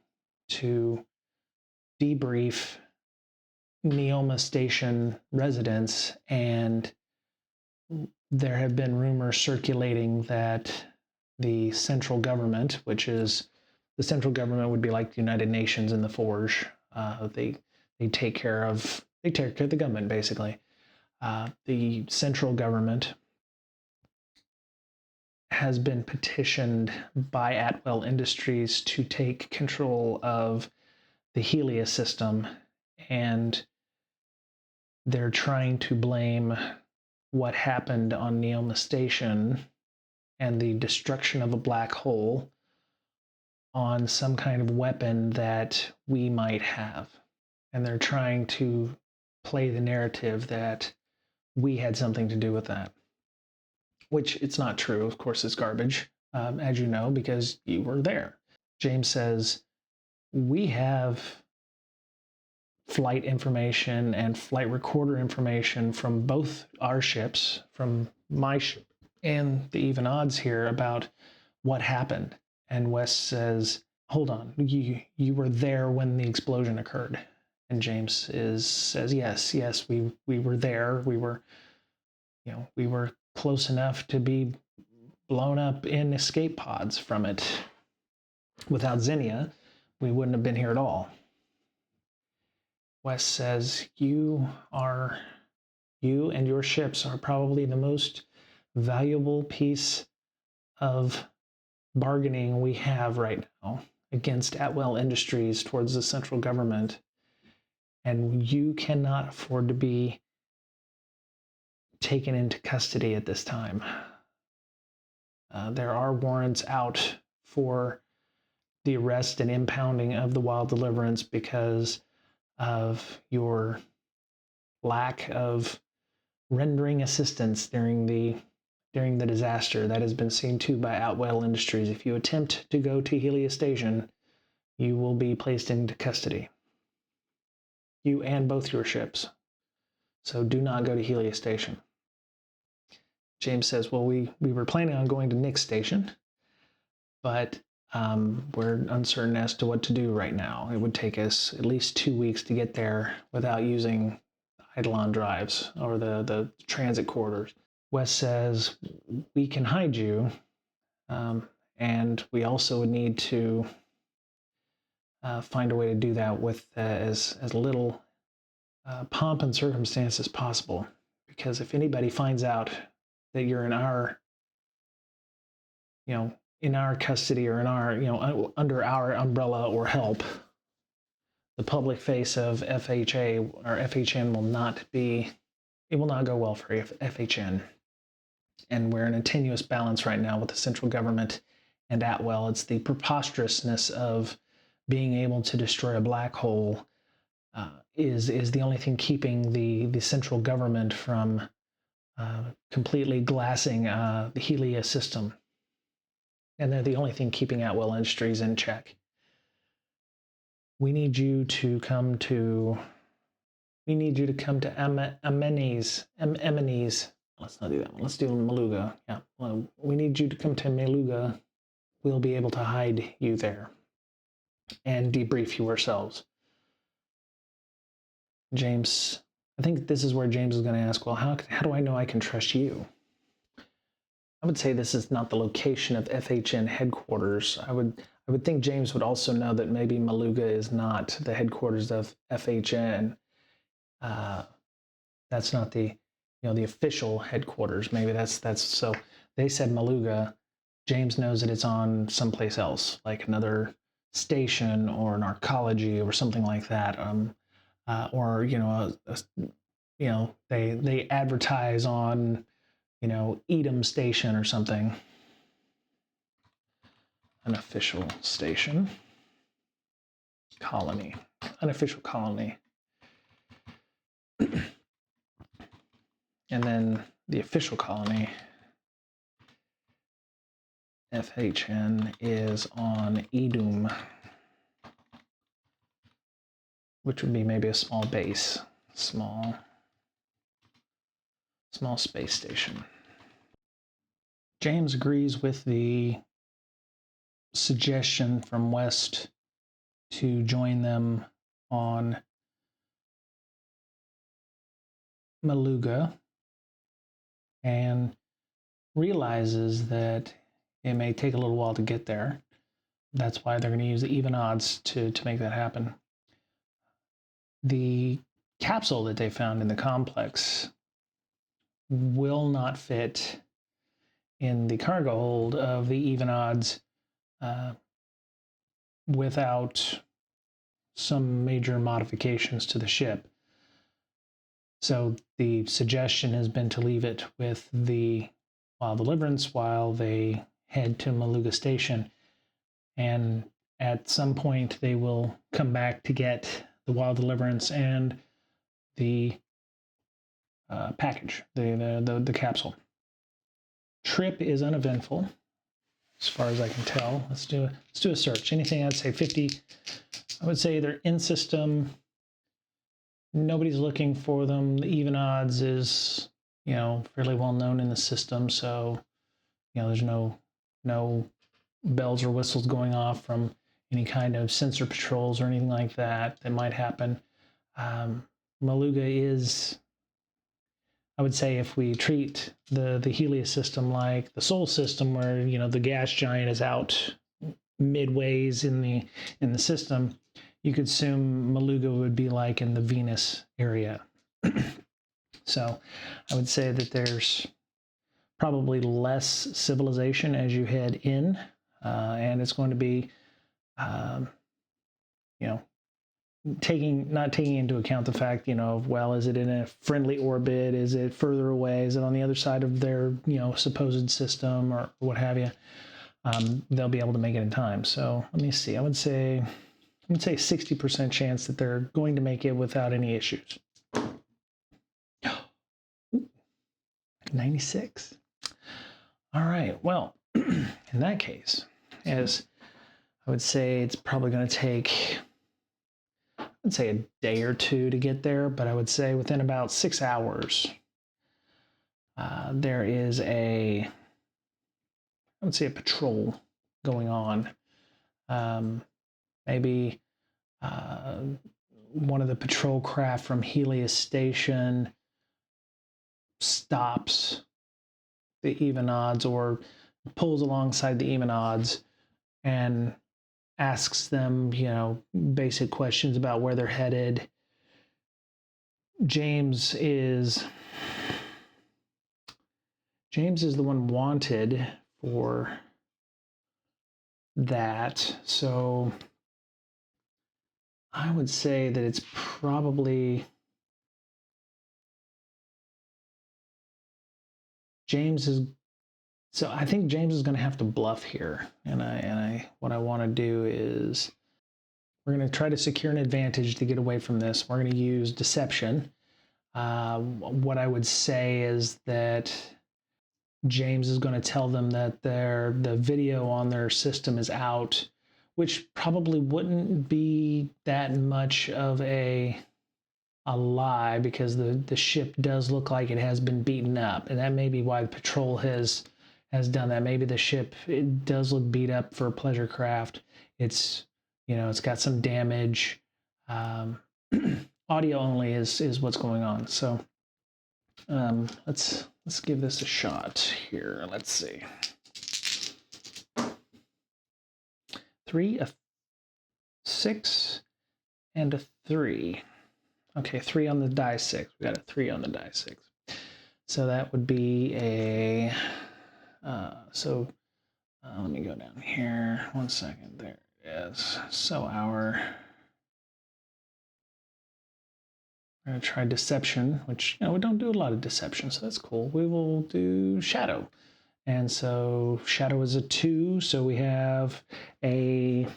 to debrief Neoma Station residents, and there have been rumors circulating that the central government, which is the central government would be like the United Nations in the Forge. They take care of the government basically. The central government has been petitioned by Atwell Industries to take control of the Helia System, and they're trying to blame what happened on Neoma Station and the destruction of a black hole on some kind of weapon that we might have. And they're trying to play the narrative that we had something to do with that. Which it's not true, of course it's garbage, as you know, because you were there. James says, we have flight information and flight recorder information from both our ships, from my ship and the Even Odds here, about what happened. And West says, hold on, you were there when the explosion occurred. And James says, yes, we were there. We were close enough to be blown up in escape pods from it. Without Zinnia, we wouldn't have been here at all. West says, you and your ships are probably the most valuable piece of bargaining we have right now against Atwell Industries towards the central government, and you cannot afford to be taken into custody at this time. There are warrants out for the arrest and impounding of the Wild Deliverance because of your lack of rendering assistance during the disaster. That has been seen too by Atwell Industries. If you attempt to go to Helia Station, you will be placed into custody. You and both your ships. So do not go to Helia Station. James says, well, we were planning on going to Nick Station, but we're uncertain as to what to do right now. It would take us at least 2 weeks to get there without using Eidolon drives or the transit corridors. Wes says, we can hide you, and we also would need to find a way to do that with as little pomp and circumstance as possible. Because if anybody finds out that you're in our custody or in our, under our umbrella or help, the public face of FHA or FHN will not go well for FHN. And we're in a tenuous balance right now with the central government and Atwell. It's the preposterousness of being able to destroy a black hole is the only thing keeping the central government from completely glassing the Helia system. And they're the only thing keeping Atwell Industries in check. We need you to come to Amenes. Let's not do that one. Let's do Maluga. Yeah. Well, we need you to come to Maluga. We'll be able to hide you there and debrief you ourselves. James, I think this is where James is going to ask, well, how do I know I can trust you? I would say this is not the location of FHN headquarters. I would think James would also know that maybe Maluga is not the headquarters of FHN. That's not the official headquarters. Maybe that's so they said Maluga. James knows that it's on someplace else, like another station or an arcology or something like that, or they advertise on Edom Station or something. An official station. Colony. Unofficial colony. And then the official colony, FHN, is on Edom, which would be maybe a small base, small space station. James agrees with the suggestion from West to join them on Maluga, and realizes that it may take a little while to get there. That's why they're going to use the even odds to make that happen. The capsule that they found in the complex will not fit in the cargo hold of the even odds without some major modifications to the ship. So the suggestion has been to leave it with the Wild Deliverance while they head to Maluga Station, and at some point they will come back to get the Wild Deliverance and the package, the capsule. Trip is uneventful, as far as I can tell. Let's do a search. Anything I'd say 50. I would say they're in system. Nobody's looking for them. The even odds is, fairly well known in the system, so there's no bells or whistles going off from any kind of sensor patrols or anything like that might happen. Maluga is, I would say, if we treat the Helia system like the Sol system, where the gas giant is out midways in the system, you could assume Maluga would be like in the Venus area. So I would say that there's probably less civilization as you head in, and it's going to be, not taking into account the fact, well, is it in a friendly orbit? Is it further away? Is it on the other side of their, supposed system or what have you? They'll be able to make it in time. So let me see. I would say 60% chance that they're going to make it without any issues. 96. All right. Well, in that case, as I would say, it's probably going to take, I'd say, a day or two to get there, but I would say within about 6 hours, there is a patrol going on. Maybe one of the patrol craft from Helia Station stops the even odds or pulls alongside the even odds and asks them, basic questions about where they're headed. James is the one wanted for that, so I would say that it's probably I think James is going to have to bluff here, and what I want to do is we're going to try to secure an advantage to get away from this. We're going to use deception. What I would say is that James is going to tell them that the video on their system is out, which probably wouldn't be that much of a lie, because the ship does look like it has been beaten up, and that may be why the patrol has done that. Maybe the ship, it does look beat up for a pleasure craft. It's it's got some damage. Audio only is what's going on. So let's give this a shot here. Let's see. 3, a 6, and a 3. Okay, 3 on the die 6. We got a 3 on the die 6. So that would be a, let me go down here. 1 second. There it says. So we're going to try deception, which, we don't do a lot of deception, so that's cool. We will do shadow. And so shadow is a 2, so we have a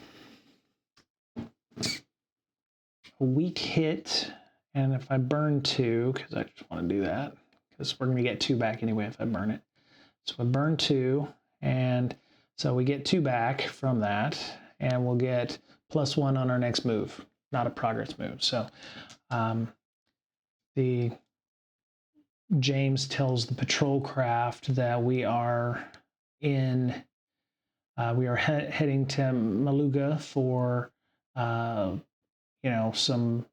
weak hit. And if I burn 2, because I just want to do that, because we're going to get 2 back anyway if I burn it. So I burn 2, and so we get 2 back from that, and we'll get +1 on our next move, not a progress move. So the James tells the patrol craft that we are heading to Maluga for some,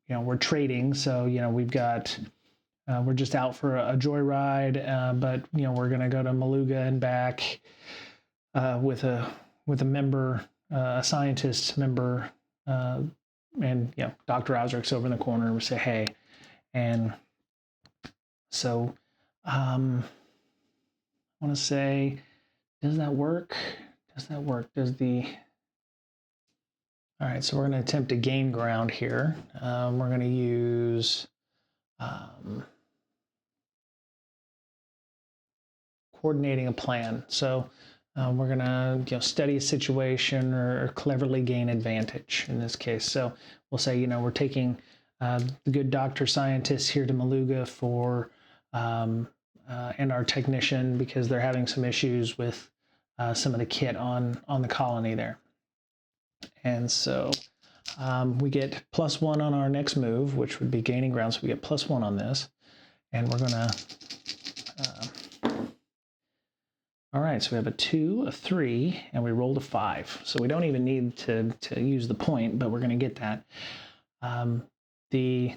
we're trading, so we've got we're just out for a joyride, but we're gonna go to Maluga and back with a member, a scientist member, and Dr. Osrick's over in the corner. We say hey. And so I want to say, does that work? All right, so we're going to attempt to gain ground here. We're going to use coordinating a plan. So we're going to study a situation or cleverly gain advantage in this case. So we'll say, we're taking the good doctor scientists here to Maluga for and our technician, because they're having some issues with some of the kit on the colony there. And so we get +1 on our next move, which would be gaining ground. So we get +1 on this, and we're gonna all right, so we have a 2, a 3, and we rolled a 5. So we don't even need to use the point, but we're gonna get that. The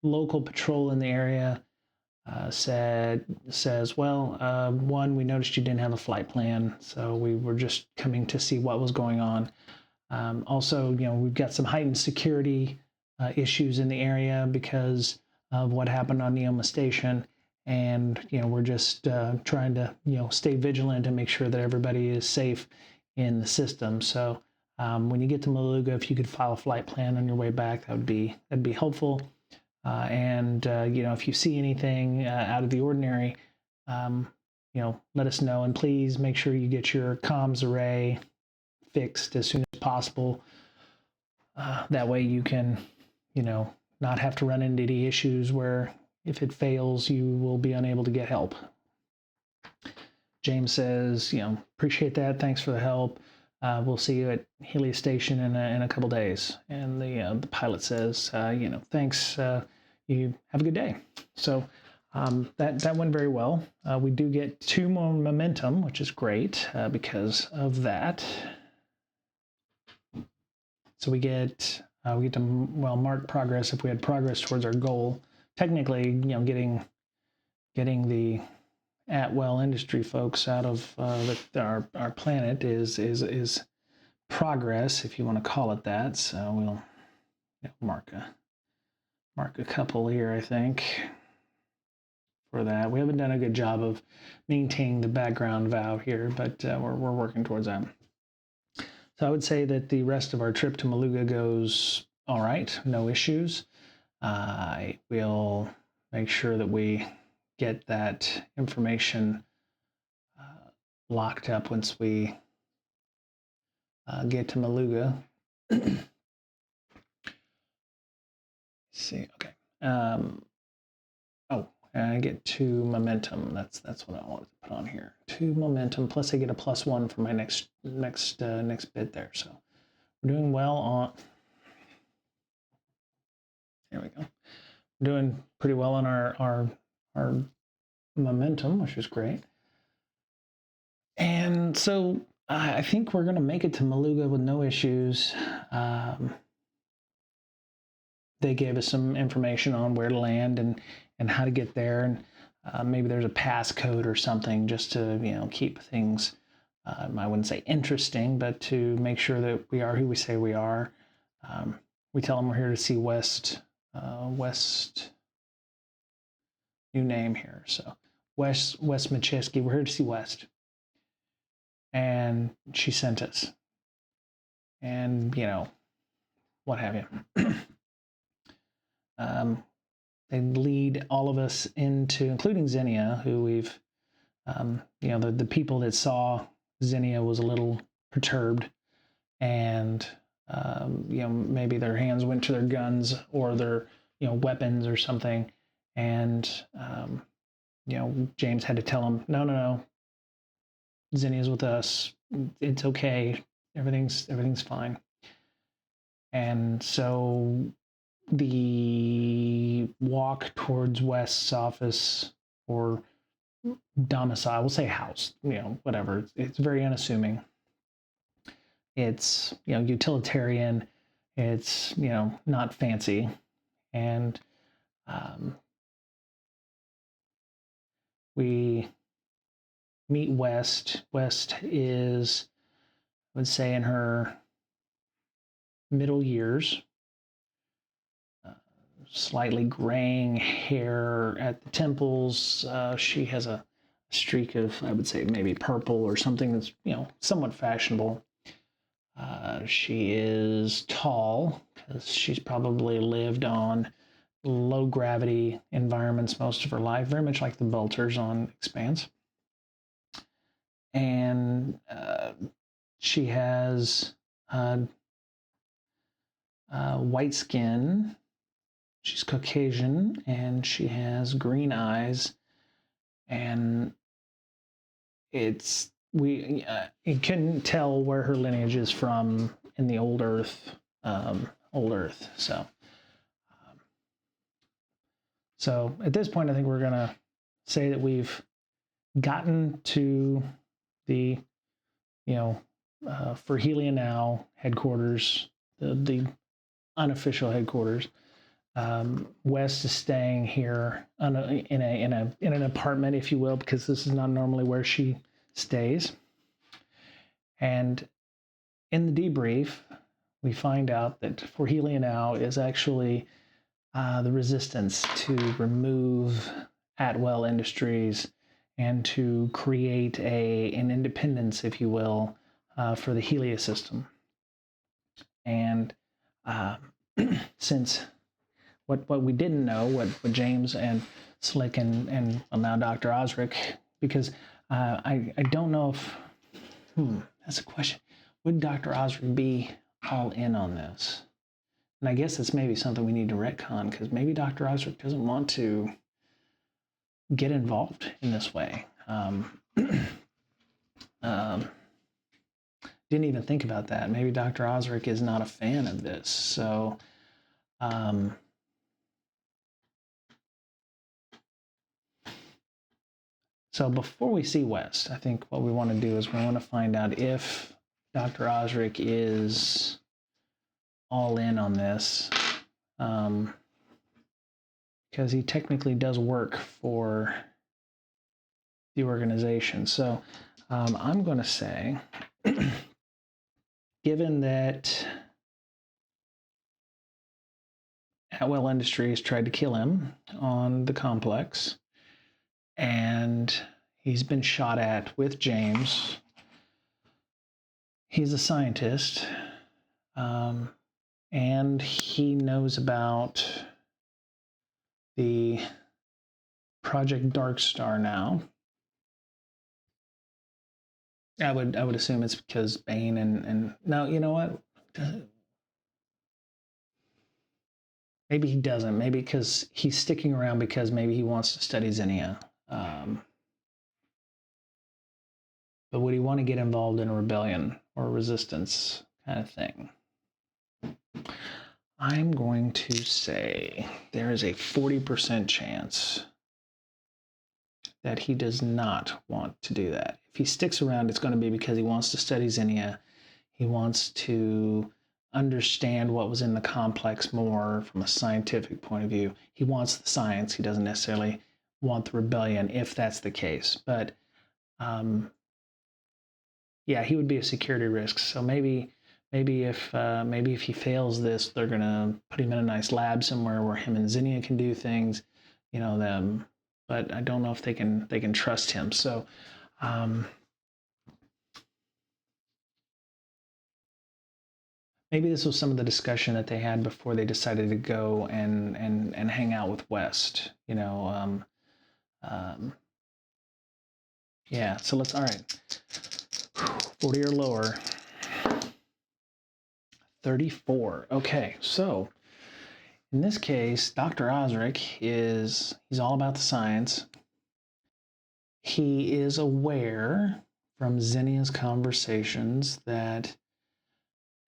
local patrol in the area says, well, 1, we noticed you didn't have a flight plan, so we were just coming to see what was going on. Also, we've got some heightened security issues in the area because of what happened on Neoma Station, and we're just trying to stay vigilant and make sure that everybody is safe in the system. So when you get to Maluga, if you could file a flight plan on your way back, that'd be helpful. And if you see anything out of the ordinary, let us know, and please make sure you get your comms array fixed as soon as possible. That way you can, not have to run into any issues where if it fails, you will be unable to get help. James says, appreciate that. Thanks for the help. We'll see you at Helia Station in a couple days. And the pilot says, thanks. You have a good day. So that went very well. We do get 2 more momentum, which is great because of that. So we get to mark progress if we had progress towards our goal. Technically, getting the Atwell industry folks out of our planet is progress, if you want to call it that. So we'll mark a couple here, I think, for that. We haven't done a good job of maintaining the background vow here, but we're working towards that. So I would say that the rest of our trip to Maluga goes all right, no issues. We'll make sure that we get that information locked up once we get to Maluga. See, okay. And I get 2 momentum. That's what I wanted to put on here. 2 momentum, plus I get a +1 for my next bit there. So we're doing well on. There we go. We're doing pretty well on our momentum, which is great. And so I think we're going to make it to Maluga with no issues. They gave us some information on where to land and how to get there, and maybe there's a passcode or something just to keep things, I wouldn't say interesting, but to make sure that we are who we say we are. We tell them we're here to see West, new name here, so West Macheski. We're here to see West. and she sent us, and what have you. They lead all of us into, including Xenia, who we've, the people that saw Xenia was a little perturbed, and maybe their hands went to their guns or their weapons or something, and James had to tell them, no, Xenia's with us, it's okay, everything's fine. And so the walk towards West's office or domicile, we'll say house, whatever, it's very unassuming. It's utilitarian, it's not fancy, and we meet West. West is, I would say, in her middle years, slightly graying hair at the temples. She has a streak of, I would say, maybe purple or something that's somewhat fashionable. She is tall because she's probably lived on low gravity environments most of her life, very much like the Bolters on Expanse. And she has white skin. She's Caucasian, and she has green eyes, and you couldn't tell where her lineage is from in the old Earth. So at this point, I think we're gonna say that we've gotten to the for Helia Now headquarters, the unofficial headquarters. West is staying here in an apartment, if you will, because this is not normally where she stays. And in the debrief, we find out that for Helia Now is actually the resistance to remove Atwell Industries and to create an independence, if you will, for the Helia System. And since what we didn't know, what James and Slick and well, now Dr. Osric, because I don't know if, that's a question. Would Dr. Osric be all in on this? And I guess that's maybe something we need to retcon, because maybe Dr. Osric doesn't want to get involved in this way. Didn't even think about that. Maybe Dr. Osric is not a fan of this. So, so before we see West, I think what we want to do is we want to find out if Dr. Osric is all in on this, because he technically does work for the organization. So I'm going to say, given that Atwell Industries tried to kill him on the complex, and he's been shot at with James, he's a scientist, and he knows about the Project Dark Star now. I would assume it's because Bane and no, you know what? Maybe he doesn't. Maybe because he's sticking around because maybe he wants to study Xenia. But would he want to get involved in a rebellion or a resistance kind of thing? I'm going to say there is a 40% chance that he does not want to do that. If he sticks around, it's going to be because he wants to study Xenia. He wants to understand what was in the complex more from a scientific point of view. He wants the science. He doesn't necessarily want the rebellion, if that's the case. But yeah, he would be a security risk. So maybe if he fails this, they're gonna put him in a nice lab somewhere where him and Xenia can do things, them. But I don't know if they can trust him. So maybe this was some of the discussion that they had before they decided to go and hang out with West. Yeah. So let's. All right. 40 or lower. 34. Okay. So in this case, Dr. Osric he's all about the science. He is aware from Zinnia's conversations that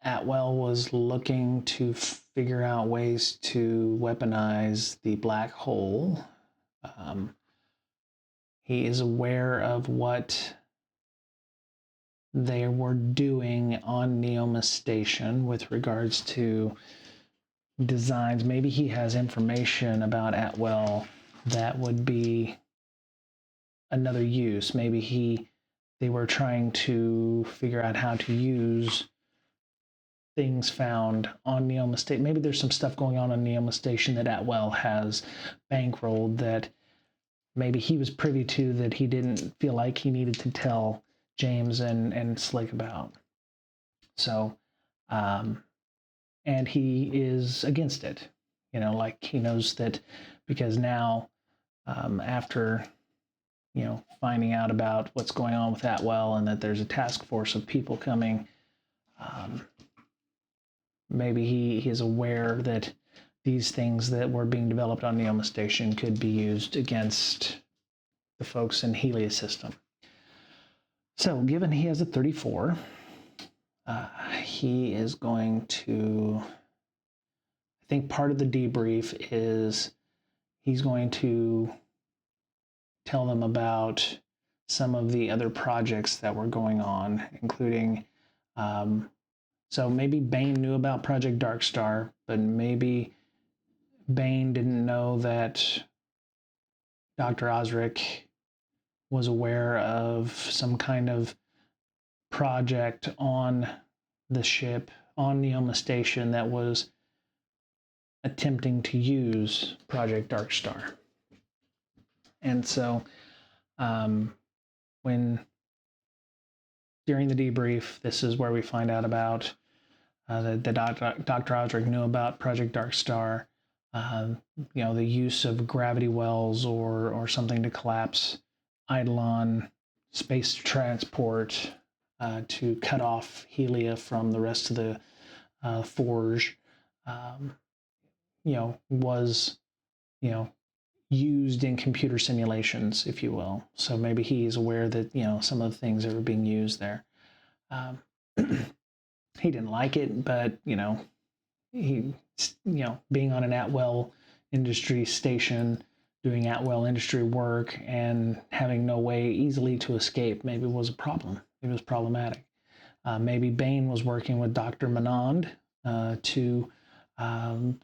Atwell was looking to figure out ways to weaponize the black hole. He is aware of what they were doing on Neoma Station with regards to designs. Maybe he has information about Atwell that would be another use. Maybe they were trying to figure out how to use things found on Neoma Station. Maybe there's some stuff going on Neoma Station that Atwell has bankrolled that maybe he was privy to that he didn't feel like he needed to tell James and Slick about. So, and he is against it. Like he knows that because now, after, finding out about what's going on with Atwell and that there's a task force of people coming, maybe he is aware that these things that were being developed on Neoma Station could be used against the folks in Helia System. So given he has a 34, he is going to, I think part of the debrief is he's going to tell them about some of the other projects that were going on, including, so maybe Bane knew about Project Darkstar, but maybe Bane didn't know that Dr. Osric was aware of some kind of project on the ship, on Neoma Station, that was attempting to use Project Darkstar. And so during the debrief, this is where we find out about that Dr. Osric knew about Project Darkstar, the use of gravity wells or something to collapse Eidolon space transport to cut off Helia from the rest of the Forge, was, used in computer simulations, if you will. So maybe he's aware that, some of the things that were being used there. He didn't like it, but, he, being on an Atwell industry station, doing Atwell industry work and having no way easily to escape maybe was a problem. It was problematic. Maybe Bane was working with Dr. Manand to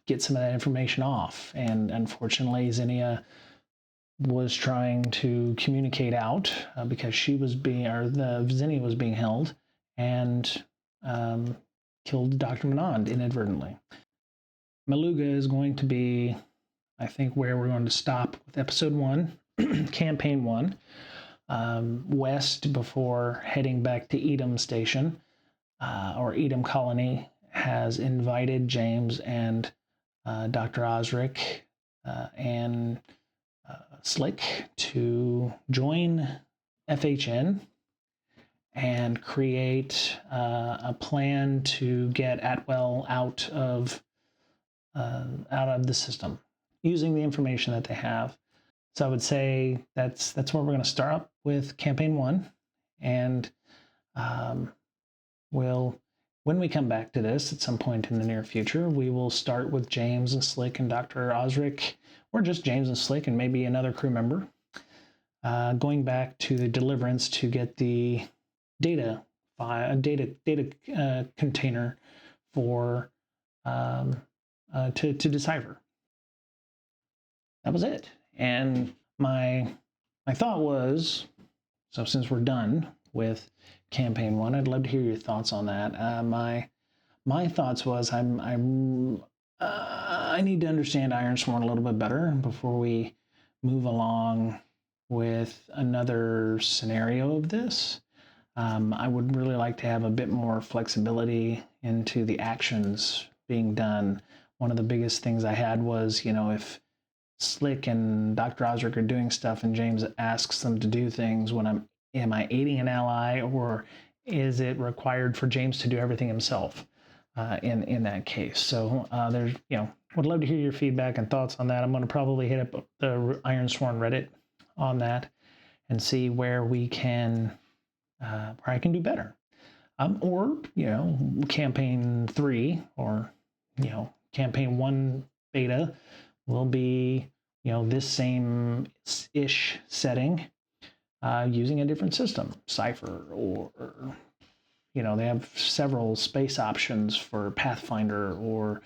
get some of that information off. And unfortunately, Zinnia was trying to communicate out because Zinnia was being held and killed Dr. Manand inadvertently. Maluga is going to be, I think, where we're going to stop with episode 1, Campaign 1, West, before heading back to Edom Station, or Edom Colony, has invited James and Dr. Osric and Slick to join FHN and create a plan to get Atwell out of the system using the information that they have. So I would say that's where we're going to start up with Campaign 1, and when we come back to this at some point in the near future, we will start with James and Slick and Dr. Osric, or just James and Slick and maybe another crew member, going back to the deliverance to get the data container for to decipher. That was it. And my thought was, so since we're done with Campaign 1, I'd love to hear your thoughts on that. My thoughts was I need to understand Ironsworn a little bit better before we move along with another scenario of this. I would really like to have a bit more flexibility into the actions being done. One of the biggest things I had was, if Slick and Dr. Osric are doing stuff and James asks them to do things, am I aiding an ally, or is it required for James to do everything himself in that case? So there's, would love to hear your feedback and thoughts on that. I'm going to probably hit up the Ironsworn Reddit on that and see where we can, where I can do better. Or, campaign 3 or, campaign 1 beta will be, this same-ish setting using a different system, Cypher, or, they have several space options for Pathfinder, or,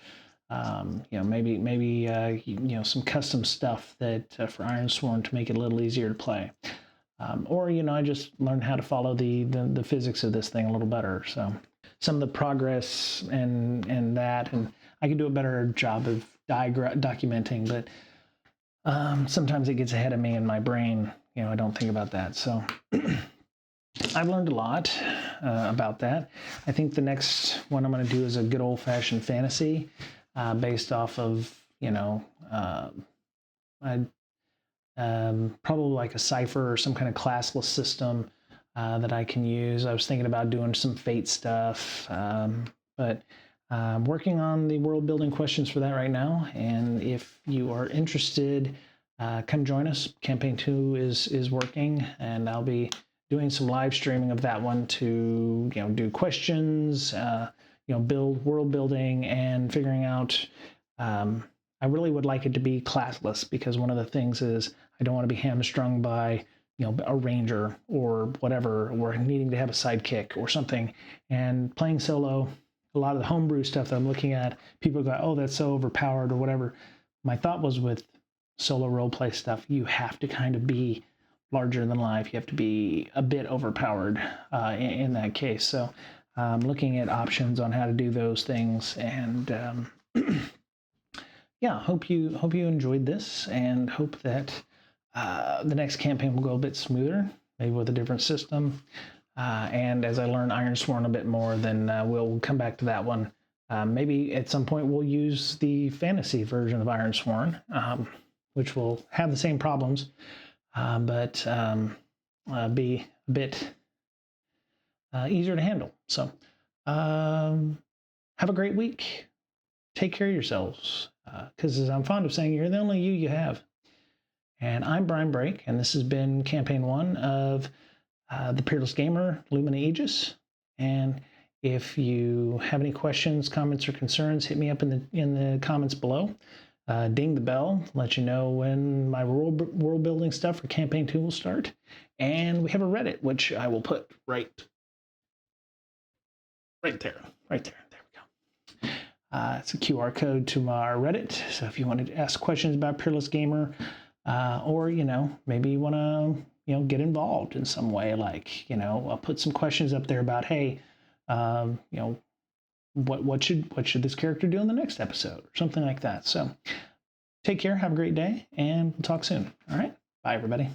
maybe some custom stuff that for Ironsworn to make it a little easier to play. Or, I just learned how to follow the physics of this thing a little better. So some of the progress and that, and I can do a better job of documenting, but sometimes it gets ahead of me in my brain. I don't think about that. So I've learned a lot about that. I think the next one I'm going to do is a good old-fashioned fantasy based off of, probably like a Cypher or some kind of classless system that I can use. I was thinking about doing some Fate stuff, but I'm working on the world building questions for that right now. And if you are interested, come join us. Campaign 2 is working, and I'll be doing some live streaming of that one to do questions, build world building, and figuring out. I really would like it to be classless, because one of the things is I don't want to be hamstrung by a ranger or whatever, or needing to have a sidekick or something. And playing solo, a lot of the homebrew stuff that I'm looking at, people go, oh, that's so overpowered or whatever. My thought was, with solo roleplay stuff, you have to kind of be larger than life. You have to be a bit overpowered in that case. So looking at options on how to do those things. And yeah, hope you enjoyed this, and hope that the next campaign will go a bit smoother, maybe with a different system. And as I learn Ironsworn a bit more, then we'll come back to that one. Maybe at some point we'll use the fantasy version of Ironsworn, which will have the same problems, but be a bit easier to handle. So have a great week. Take care of yourselves, because as I'm fond of saying, you're the only you have. And I'm Brian Brake, and this has been Campaign 1 of the Peerless Gamer Lumina Aegis. And if you have any questions, comments, or concerns, hit me up in the comments below. Ding the bell, let you know when my world building stuff for Campaign 2 will start. And we have a Reddit, which I will put right there. There we go. It's a QR code to our Reddit. So if you wanted to ask questions about Peerless Gamer, or, maybe you want to, get involved in some way, like, I'll put some questions up there about, hey, what should this character do in the next episode, or something like that. So take care, have a great day, and we'll talk soon. All right. Bye, everybody.